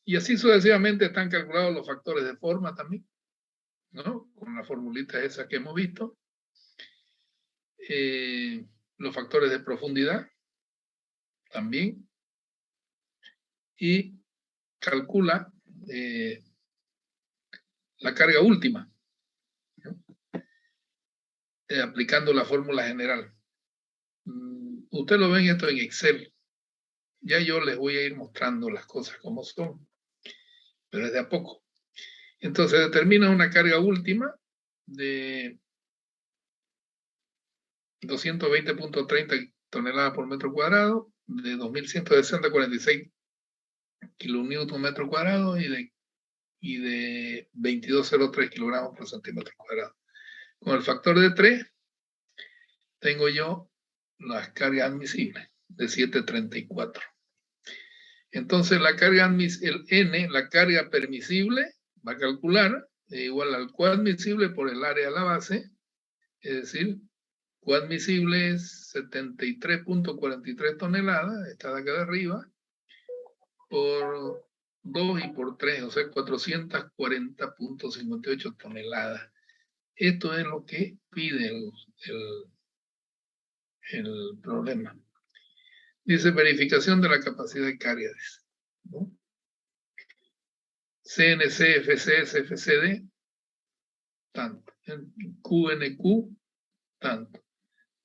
Y así sucesivamente están calculados los factores de forma también, ¿no? Con la formulita esa que hemos visto. Los factores de profundidad también. Y calcula la carga última, ¿no? Aplicando la fórmula general. Ustedes lo ven esto en Excel. Ya yo les voy a ir mostrando las cosas como son, pero es de a poco. Entonces determina una carga última de 220.30 toneladas por metro cuadrado, de 2.160,46 kilonewton metro cuadrado y de 22,03 kilogramos por centímetro cuadrado. Con el factor de 3, tengo yo las cargas admisibles de 734. Entonces la carga el N, la carga permisible, va a calcular igual al coadmisible por el área de la base, es decir, coadmisible es 73.43 toneladas, esta de acá de arriba, por 2 y por 3, o sea, 440.58 toneladas. Esto es lo que pide el problema. Dice verificación de la capacidad de carga, ¿no? CNC, FCS, FCD, tanto. QNQ, tanto.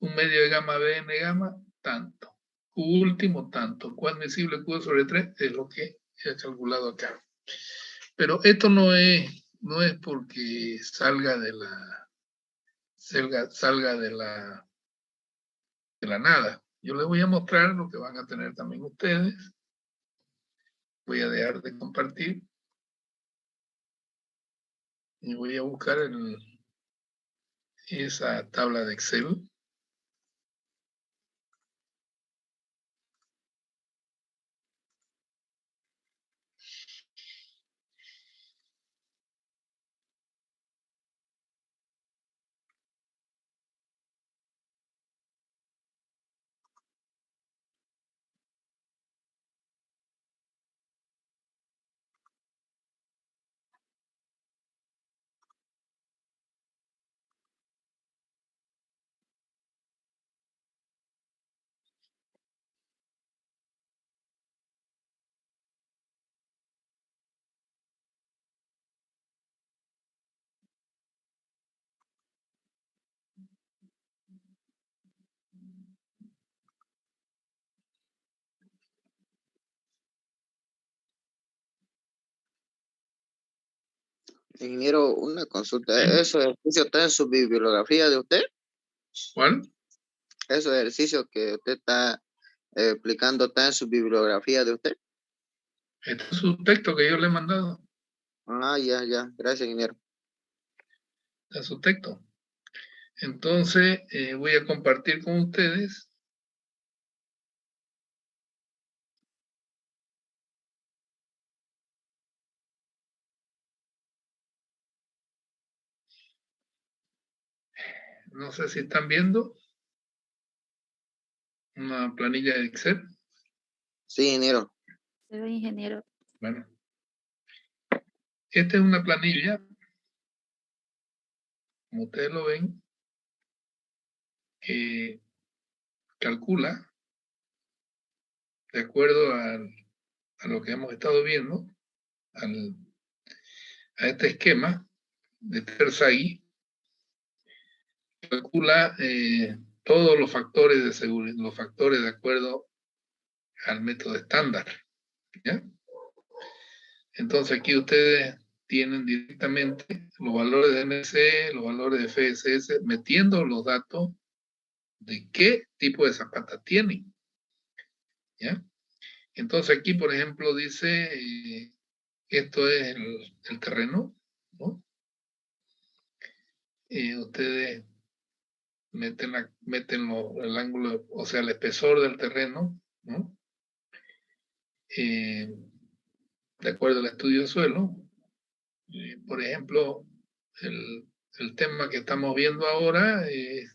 Un medio de gamma BN gamma, tanto. Q último, tanto. Q admisible, Q sobre 3, es lo que he calculado acá. Pero esto no es porque salga de la nada. Yo les voy a mostrar lo que van a tener también ustedes. Voy a dejar de compartir. Y voy a buscar esa tabla de Excel. Ingeniero, una consulta. ¿Sí? ¿Esos ejercicios están en su bibliografía de usted? ¿Cuál? ¿Esos ejercicios que usted está explicando están en su bibliografía de usted? Este es su texto que yo le he mandado. Ah, ya. Gracias, ingeniero. Este es su texto. Entonces, voy a compartir con ustedes. No sé si están viendo una planilla de Excel. Sí, ingeniero. Soy ingeniero. Bueno, esta es una planilla, como ustedes lo ven, que calcula, de acuerdo a lo que hemos estado viendo, a este esquema de Terzaghi, calcula todos los factores de seguridad, los factores de acuerdo al método estándar. ¿Ya? Entonces aquí ustedes tienen directamente los valores de NC, los valores de FSS, metiendo los datos de qué tipo de zapata tienen. ¿Ya? Entonces aquí, por ejemplo, dice, esto es el terreno, ¿no? Ustedes meten el ángulo, o sea, el espesor del terreno, ¿no? De acuerdo al estudio de suelo. Por ejemplo, el tema que estamos viendo ahora es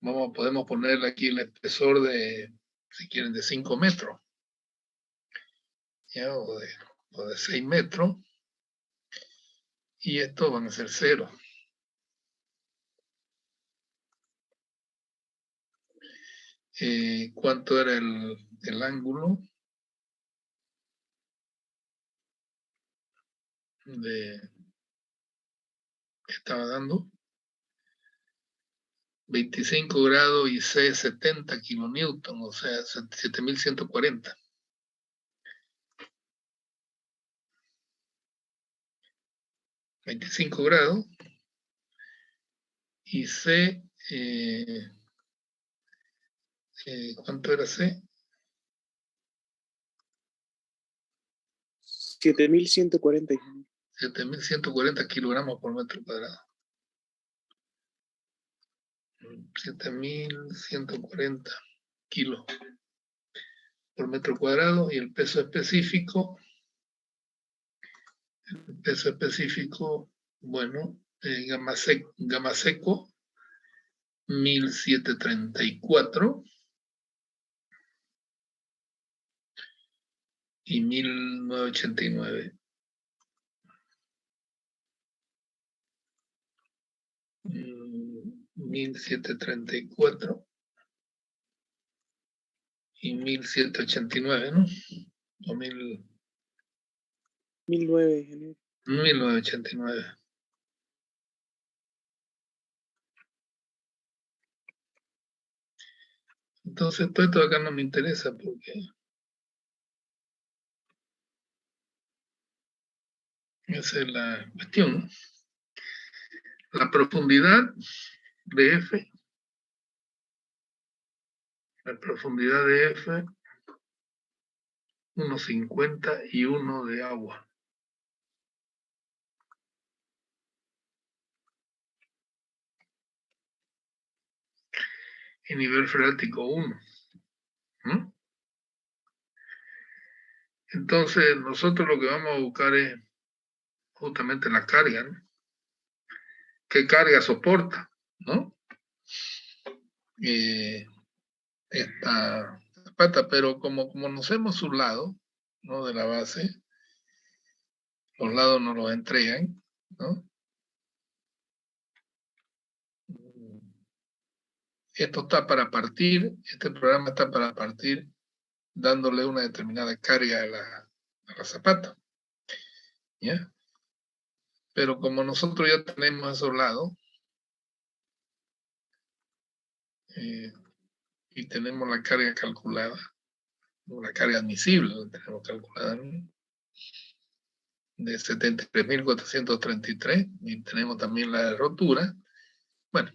podemos ponerle aquí el espesor de, si quieren, de 5 metros, ¿ya? O de 6 metros, y estos van a ser 0. ¿Cuánto era el ángulo que estaba dando? 25 grados y C 70 kilonewton, o sea, 7140. $25 grados y C, ¿cuánto era C? 7.140. 7.140 kilogramos por metro cuadrado. 7.140 kilos por metro cuadrado, y el peso específico, bueno, gamma seco 1.734 y 1.989. 1.734 y 1.789, ¿no? O 1.009, ingeniero. 1.989. Entonces, todo esto acá no me interesa porque esa es la cuestión, ¿no? La profundidad de F, la profundidad de F, 1,50 y 1 de agua. Y nivel freático 1. ¿Mm? Entonces, nosotros lo que vamos a buscar es justamente la carga, ¿no? ¿Qué carga soporta, ¿no? Esta pata, pero como conocemos su lado, ¿no? De la base, los lados nos los entregan, ¿no? Esto está para partir, este programa está para partir dándole una determinada carga a la zapata, ¿ya? Pero como nosotros ya tenemos esos lados, y tenemos la carga calculada, la carga admisible la tenemos calculada, ¿no? De 73.433, y tenemos también la de rotura. Bueno,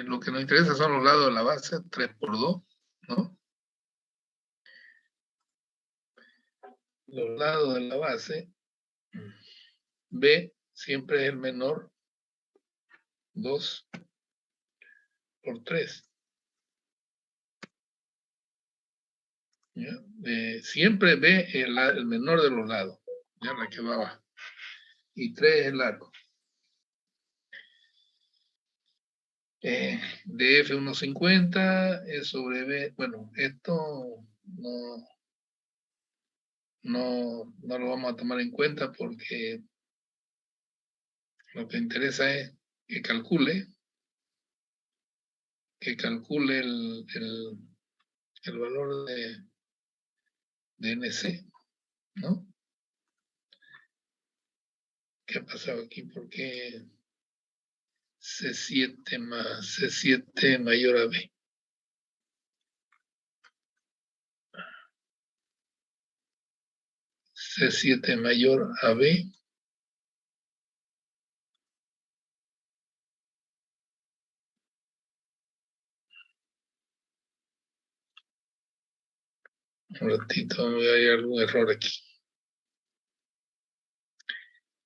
lo que nos interesa son los lados de la base, 3 por 2, ¿no? Los lados de la base, B siempre es el menor, 2 por 3. ¿Ya? Siempre B es el menor de los lados, ¿ya? La que va abajo. Y 3 es el largo. De F 1,50 es sobre B. Bueno, esto no lo vamos a tomar en cuenta porque lo que interesa es que calcule el valor de NC, ¿no? ¿Qué ha pasado aquí? Porque C7 mayor a B. C7 mayor a B. Un ratito, hay algún error aquí.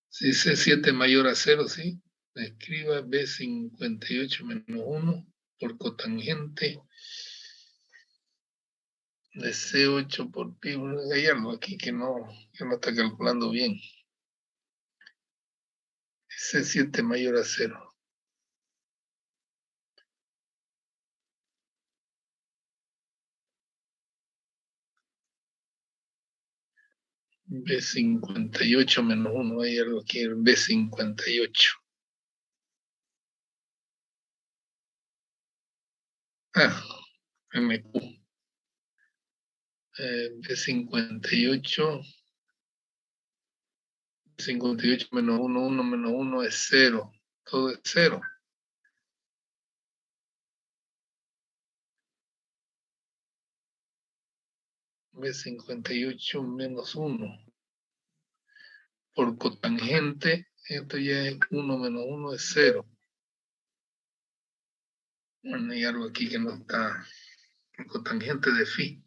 Si C7 mayor a 0, ¿sí? Escriba B58 menos 1 por cotangente de C8 por pi. Hay algo aquí que no está calculando bien. C7 mayor a 0. B58 menos 1, hay algo aquí, el B58. MQ. B58 menos 1, 1 menos 1 es 0. Todo es 0. B58 menos 1. Por cotangente, esto ya es 1 menos 1 es 0. Bueno, hay algo aquí que no está. Cotangente de phi.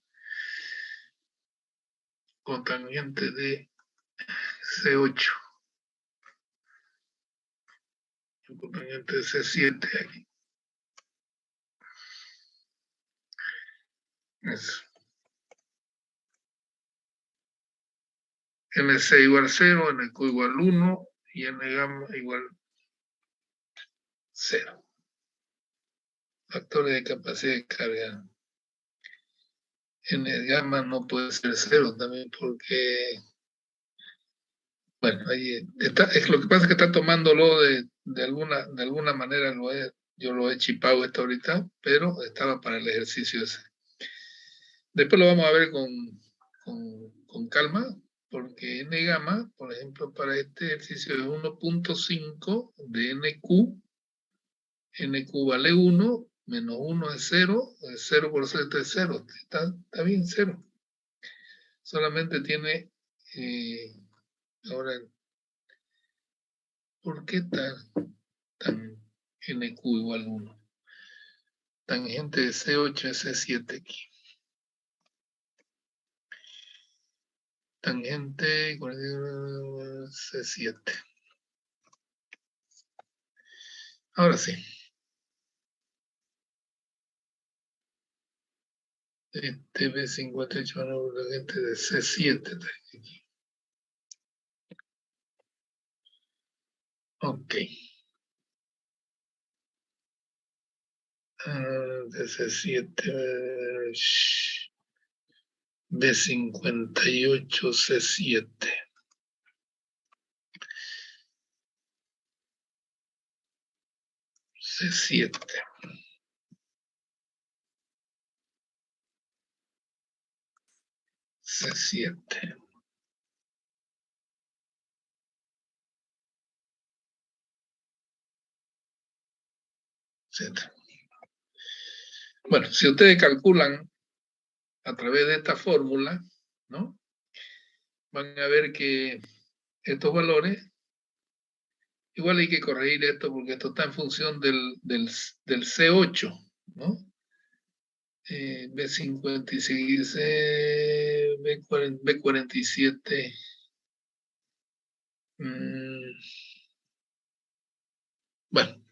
Cotangente de C8. Componente C7 aquí. Eso. NC igual 0, NQ igual 1 y N gamma igual 0. Factores de capacidad de carga. N gamma no puede ser 0 también porque, bueno, ahí está, es lo que pasa es que está tomándolo de alguna manera, yo lo he chipado esto ahorita, pero estaba para el ejercicio ese. Después lo vamos a ver con calma, porque N gamma, por ejemplo, para este ejercicio es 1.5 de NQ. NQ vale 1, menos 1 es 0, 0 por 0 es 0. Está bien, 0. Solamente tiene, ahora, ¿por qué tan NQ igual 1? Tangente de C8 es C7 aquí. Tangente C7. Ahora sí. Este B58 tangente de C7 aquí. Ok. De C7. B58 C7. C7. C7. Z. Bueno, si ustedes calculan a través de esta fórmula, ¿no? Van a ver que estos valores, igual hay que corregir esto porque esto está en función del C8, ¿no? B56, B47. Bueno,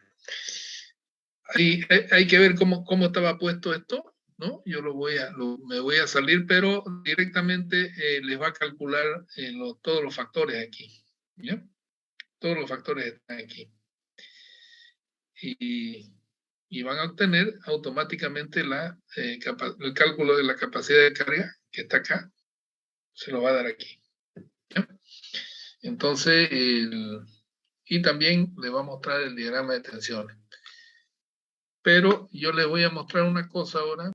hay que ver cómo estaba puesto esto, ¿no? Yo me voy a salir, pero directamente les va a calcular todos los factores aquí, ¿ya? Todos los factores están aquí. Y van a obtener automáticamente el cálculo de la capacidad de carga que está acá. Se lo va a dar aquí. ¿Ya? Entonces, y también le va a mostrar el diagrama de tensiones. Pero yo les voy a mostrar una cosa ahora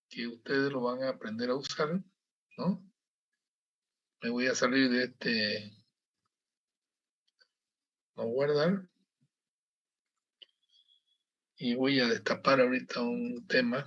que ustedes lo van a aprender a usar, ¿no? Me voy a salir de este, no guardar, y voy a destapar ahorita un tema.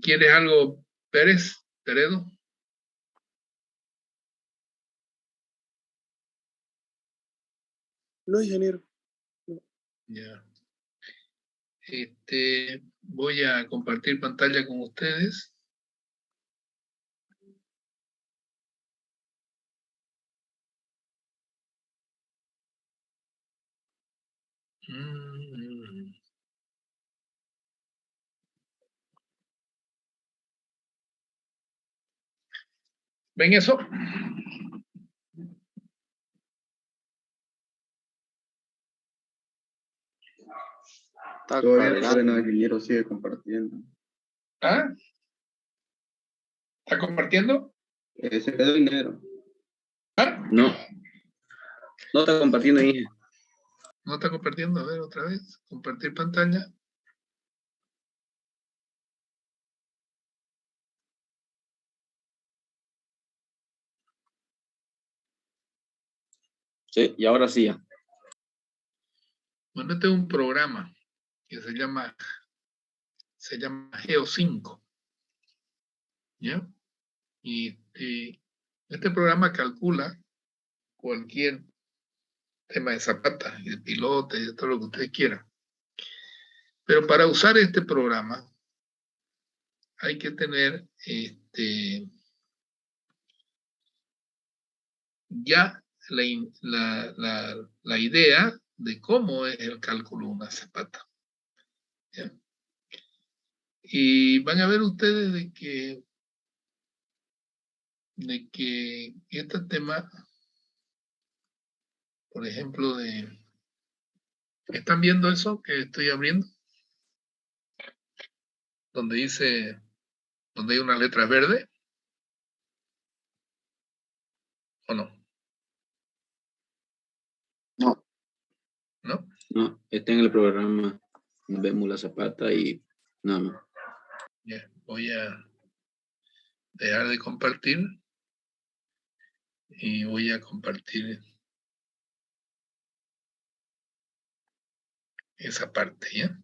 ¿Quieres algo, Pérez? ¿Peredo? No, ingeniero. Ya. Voy a compartir pantalla con ustedes. ¿Ven eso? Está Todavía no cargando. sale nada, ingeniero, sigue compartiendo. ¿Ah? ¿Está compartiendo? Se quedó ingeniero. ¿Ah? No. No está compartiendo, Inge. ¿No está compartiendo? A ver, otra vez. Compartir pantalla. Sí, y ahora sí ya. Bueno, este es un programa que se llama Geo5. ¿Ya? Y este programa calcula cualquier tema de zapata, y de pilote, y de todo lo que ustedes quieran. Pero para usar este programa hay que tener ya la idea de cómo es el cálculo de una zapata. ¿Ya? Y van a ver ustedes de que este tema, por ejemplo, ¿están viendo eso que estoy abriendo? Donde hay unas letras verdes, ¿o no? No. ¿No? No, está en el programa. Vemos la zapata y nada más. Ya, voy a dejar de compartir y voy a compartir esa parte, ¿ya?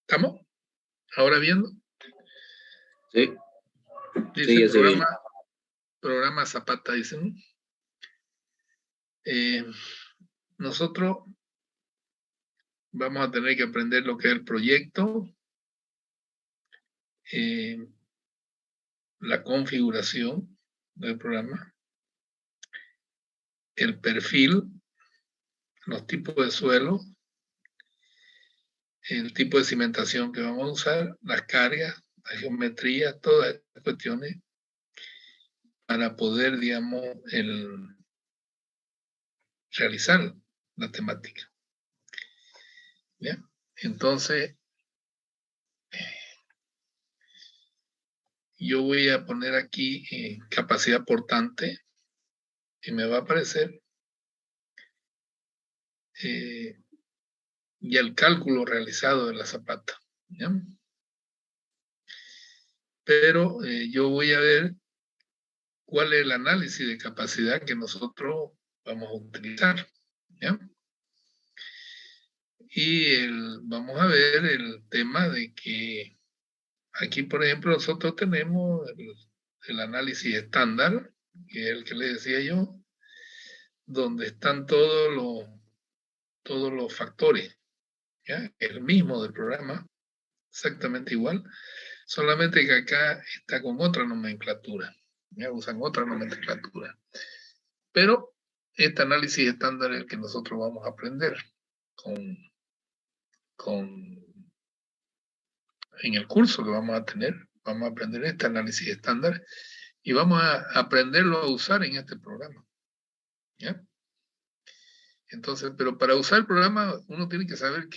¿Estamos? ¿Ahora viendo? Sí. Dice Sí, ya se ve. programa Zapata, dicen. Nosotros vamos a tener que aprender lo que es el proyecto, la configuración del programa, el perfil, los tipos de suelo, el tipo de cimentación que vamos a usar, las cargas, la geometría, todas estas cuestiones para poder, digamos, realizar la temática. ¿Ya? Entonces, yo voy a poner aquí capacidad portante y me va a aparecer ya el cálculo realizado de la zapata. ¿Ya? Pero yo voy a ver cuál es el análisis de capacidad que nosotros vamos a utilizar. ¿Ya? Y vamos a ver el tema de que aquí, por ejemplo, nosotros tenemos el análisis estándar, que es el que le decía yo, donde están todos los factores, ¿ya? El mismo del programa, exactamente igual, solamente que acá está con otra nomenclatura, ¿ya? Usan otra nomenclatura. Pero este análisis estándar es el que nosotros vamos a aprender en el curso que vamos a tener. Vamos a aprender este análisis estándar y vamos a aprenderlo a usar en este programa. ¿Ya? Entonces, pero para usar el programa uno tiene que saber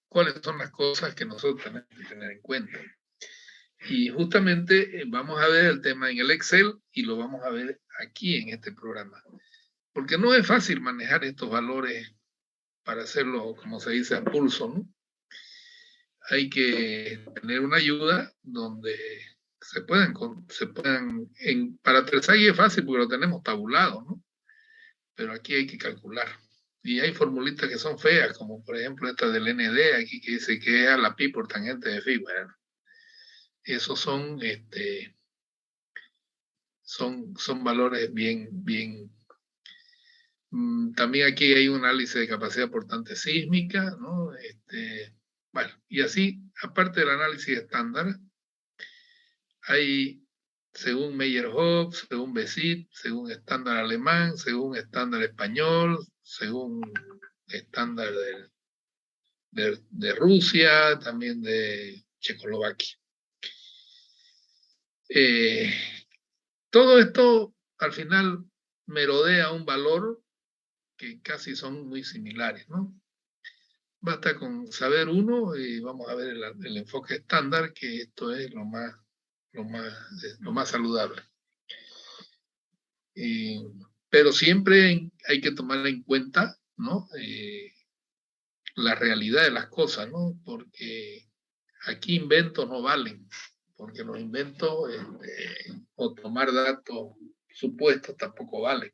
cuáles son las cosas que nosotros tenemos que tener en cuenta. Y justamente vamos a ver el tema en el Excel y lo vamos a ver aquí en este programa. Porque no es fácil manejar estos valores para hacerlo, como se dice, a pulso, ¿no? Hay que tener una ayuda donde para Tersagui es fácil porque lo tenemos tabulado, ¿no? Pero aquí hay que calcular. Y hay formulitas que son feas, como por ejemplo esta del ND, aquí que dice que es a la pi por tangente de phi. Bueno, esos son valores bien. También aquí hay un análisis de capacidad portante sísmica, ¿no? Bueno, y así, aparte del análisis estándar, hay, según Meyerhoff, según BESIT, según estándar alemán, según estándar español, según estándar de Rusia, también de Checoslovaquia. Todo esto al final merodea un valor que casi son muy similares, ¿no? Basta con saber uno y vamos a ver el enfoque estándar, que esto es lo más saludable. Pero siempre hay que tomar en cuenta, ¿no? La realidad de las cosas, ¿no? Porque Aquí inventos no valen, porque los inventos o tomar datos supuestos tampoco valen.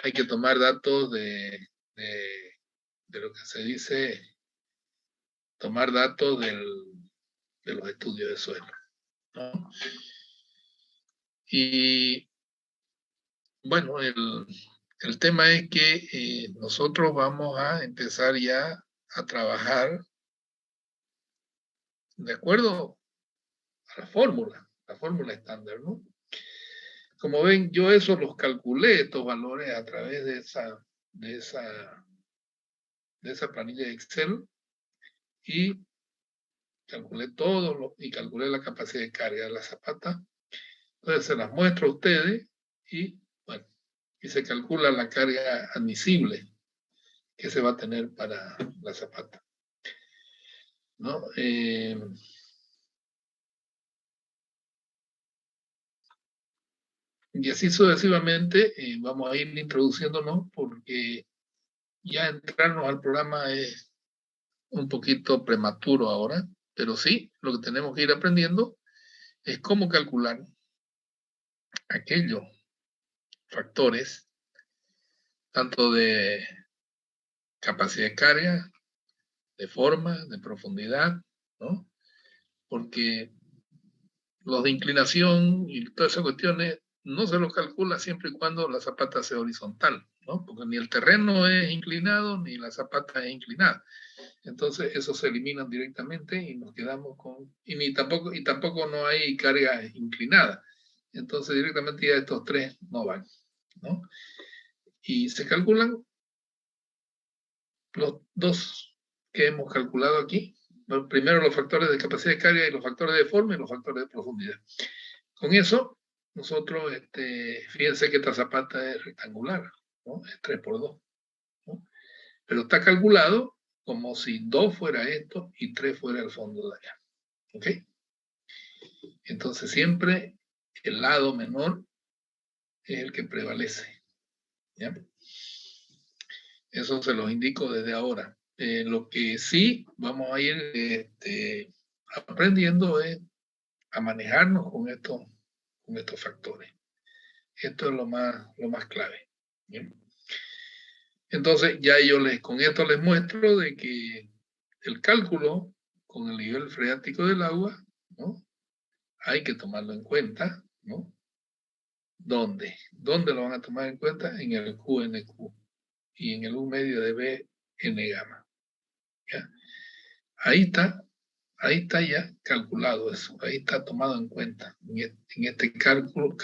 Hay que tomar datos de lo que se dice, tomar datos de los estudios de suelo, ¿no? Y bueno, el tema es que nosotros vamos a empezar ya a trabajar de acuerdo a la fórmula estándar, ¿no? Como ven, yo eso los calculé, estos valores, a través de esa planilla de Excel, y calculé todo y calculé la capacidad de carga de la zapata. Entonces se las muestro a ustedes y, bueno, y se calcula la carga admisible que se va a tener para la zapata, ¿no? Y así sucesivamente vamos a ir introduciéndonos, porque ya entrarnos al programa es un poquito prematuro ahora, pero sí, lo que tenemos que ir aprendiendo es cómo calcular aquellos factores, tanto de capacidad de carga, de forma, de profundidad, ¿no? Porque los de inclinación y todas esas cuestiones no se los calcula siempre y cuando la zapata sea horizontal, ¿no? Porque ni el terreno es inclinado ni la zapata es inclinada. Entonces esos se eliminan directamente y nos quedamos con, y tampoco no hay carga inclinada. Entonces directamente ya estos tres no van, ¿no? Y se calculan los dos que hemos calculado aquí. Primero los factores de capacidad de carga y los factores de forma y los factores de profundidad. Con eso, nosotros, fíjense que esta zapata es rectangular, ¿no? Es 3×2, ¿no? Pero está calculado como si 2 fuera esto y 3 fuera el fondo de allá. ¿Ok? Entonces siempre el lado menor es el que prevalece. ¿Ya? Eso se los indico desde ahora. Lo que sí vamos a ir aprendiendo es a manejarnos con estos factores. Esto es lo más clave. ¿Bien? Entonces ya con esto les muestro de que el cálculo con el nivel freático del agua, ¿no? Hay que tomarlo en cuenta, ¿no? ¿Dónde? ¿Dónde lo van a tomar en cuenta? En el QNQ y en el U medio de BN gamma. ¿Ya? Ahí está ya calculado eso, ahí está tomado en cuenta en este cálculo,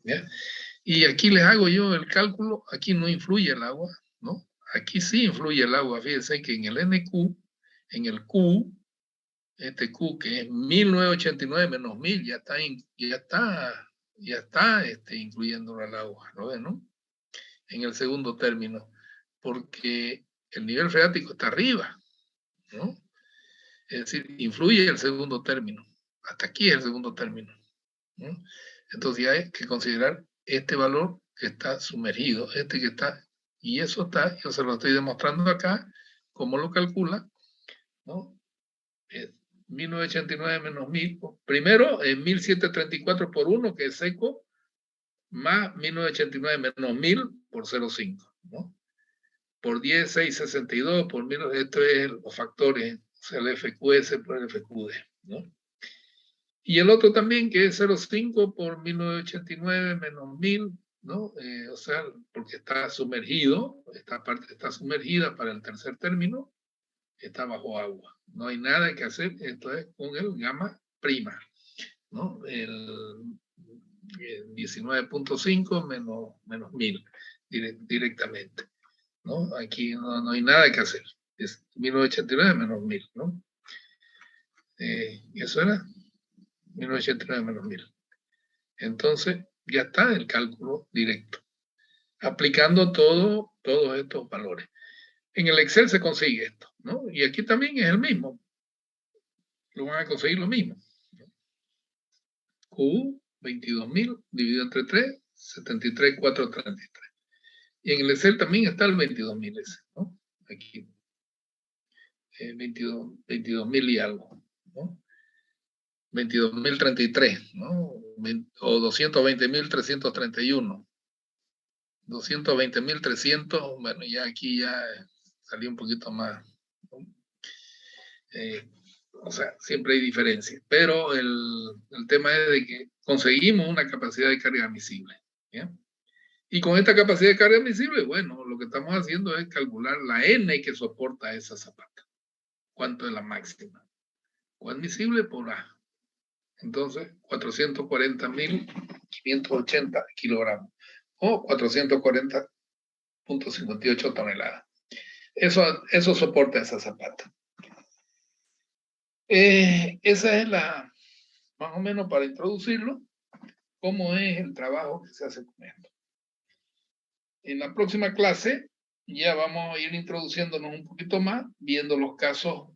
¿ya? Y aquí les hago yo el cálculo, aquí no influye el agua, ¿no? Aquí sí influye el agua, fíjense que en el NQ, en el Q, este Q que es 1989 menos 1000, ya está incluyendo al agua, ¿lo ven, no? En el segundo término, porque el nivel freático está arriba, ¿no? Es decir, influye el segundo término. Hasta aquí es el segundo término, ¿no? Entonces ya hay que considerar este valor que está sumergido, que está, y eso está, yo se lo estoy demostrando acá, cómo lo calcula, ¿no? 1989 menos 1000, primero en 1734 por 1, que es seco, más 1989 menos 1000 por 0,5, ¿no? Por 10,662, por 1000, esto es los factores, o sea, el FQS por el FQD, ¿no? Y el otro también, que es 0,5 por 1989 menos 1000, ¿no? O sea, porque está sumergido, esta parte está sumergida para el tercer término, está bajo agua. No hay nada que hacer, esto es con el gamma prima, ¿no? El 19.5 menos 1000 directamente, ¿no? Aquí no hay nada que hacer. Es 1989 menos 1000, ¿no? Eso era 1989 menos 1000. Entonces, ya está el cálculo directo, aplicando todos estos valores. En el Excel se consigue esto, ¿no? Y aquí también es el mismo. Lo van a conseguir lo mismo. Q, 22.000 dividido entre 3, 73,433. Y en el Excel también está el 22.000 ese, ¿no? Aquí. 22.000 y algo, ¿no? 22.033, ¿no? O 220.331. 220.300, bueno, ya aquí ya salió un poquito más, ¿no? O sea, siempre hay diferencia, pero el tema es de que conseguimos una capacidad de carga admisible, ¿ya? Y con esta capacidad de carga admisible, bueno, lo que estamos haciendo es calcular la N que soporta esa zapata. ¿Cuánto es la máxima? O admisible por A. Entonces, 440.580 kilogramos o 440.58 toneladas. Eso soporta esa zapata. Esa es la, más o menos para introducirlo, cómo es el trabajo que se hace con esto. En la próxima clase ya vamos a ir introduciéndonos un poquito más, viendo los casos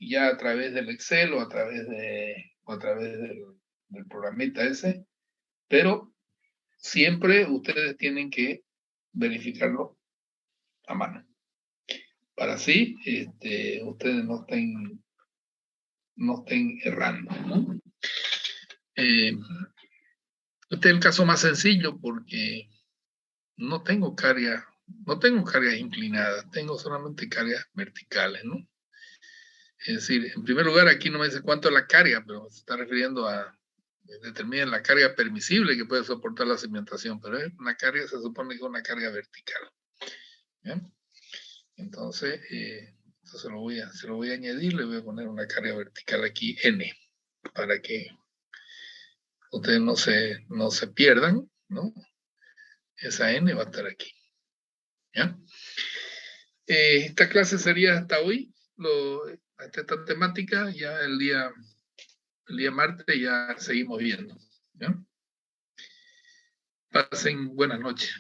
ya a través del Excel o a través del programita ese, pero siempre ustedes tienen que verificarlo a mano, para así ustedes no estén errando, ¿no? Este es el caso más sencillo porque no tengo cargas inclinadas, tengo solamente cargas verticales, ¿no? Es decir, en primer lugar, aquí no me dice cuánto es la carga, pero se está refiriendo a determinar la carga permisible que puede soportar la cimentación, pero es una carga, se supone que es una carga vertical. ¿Bien? Entonces, esto se lo voy a añadir, le voy a poner una carga vertical aquí, N, para que ustedes no se pierdan, ¿no? Esa N va a estar aquí. ¿Ya? Esta clase sería hasta hoy, esta temática, ya el día martes ya seguimos viendo. ¿Ya? Pasen buenas noches.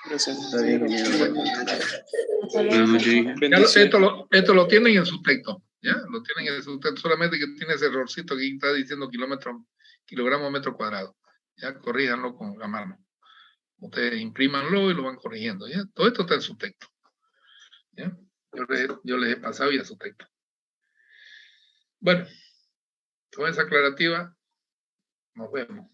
Gracias. Está bien, Esto lo tienen en su texto, ¿ya? Lo tienen en su texto, solamente que tiene ese errorcito que está diciendo kilogramos metro cuadrado. Ya, corríjanlo con la mano. Ustedes imprímanlo y lo van corrigiendo, ¿ya? Todo esto está en su texto, ¿ya? Yo les he pasado ya su texto. Bueno, con esa aclarativa, nos vemos.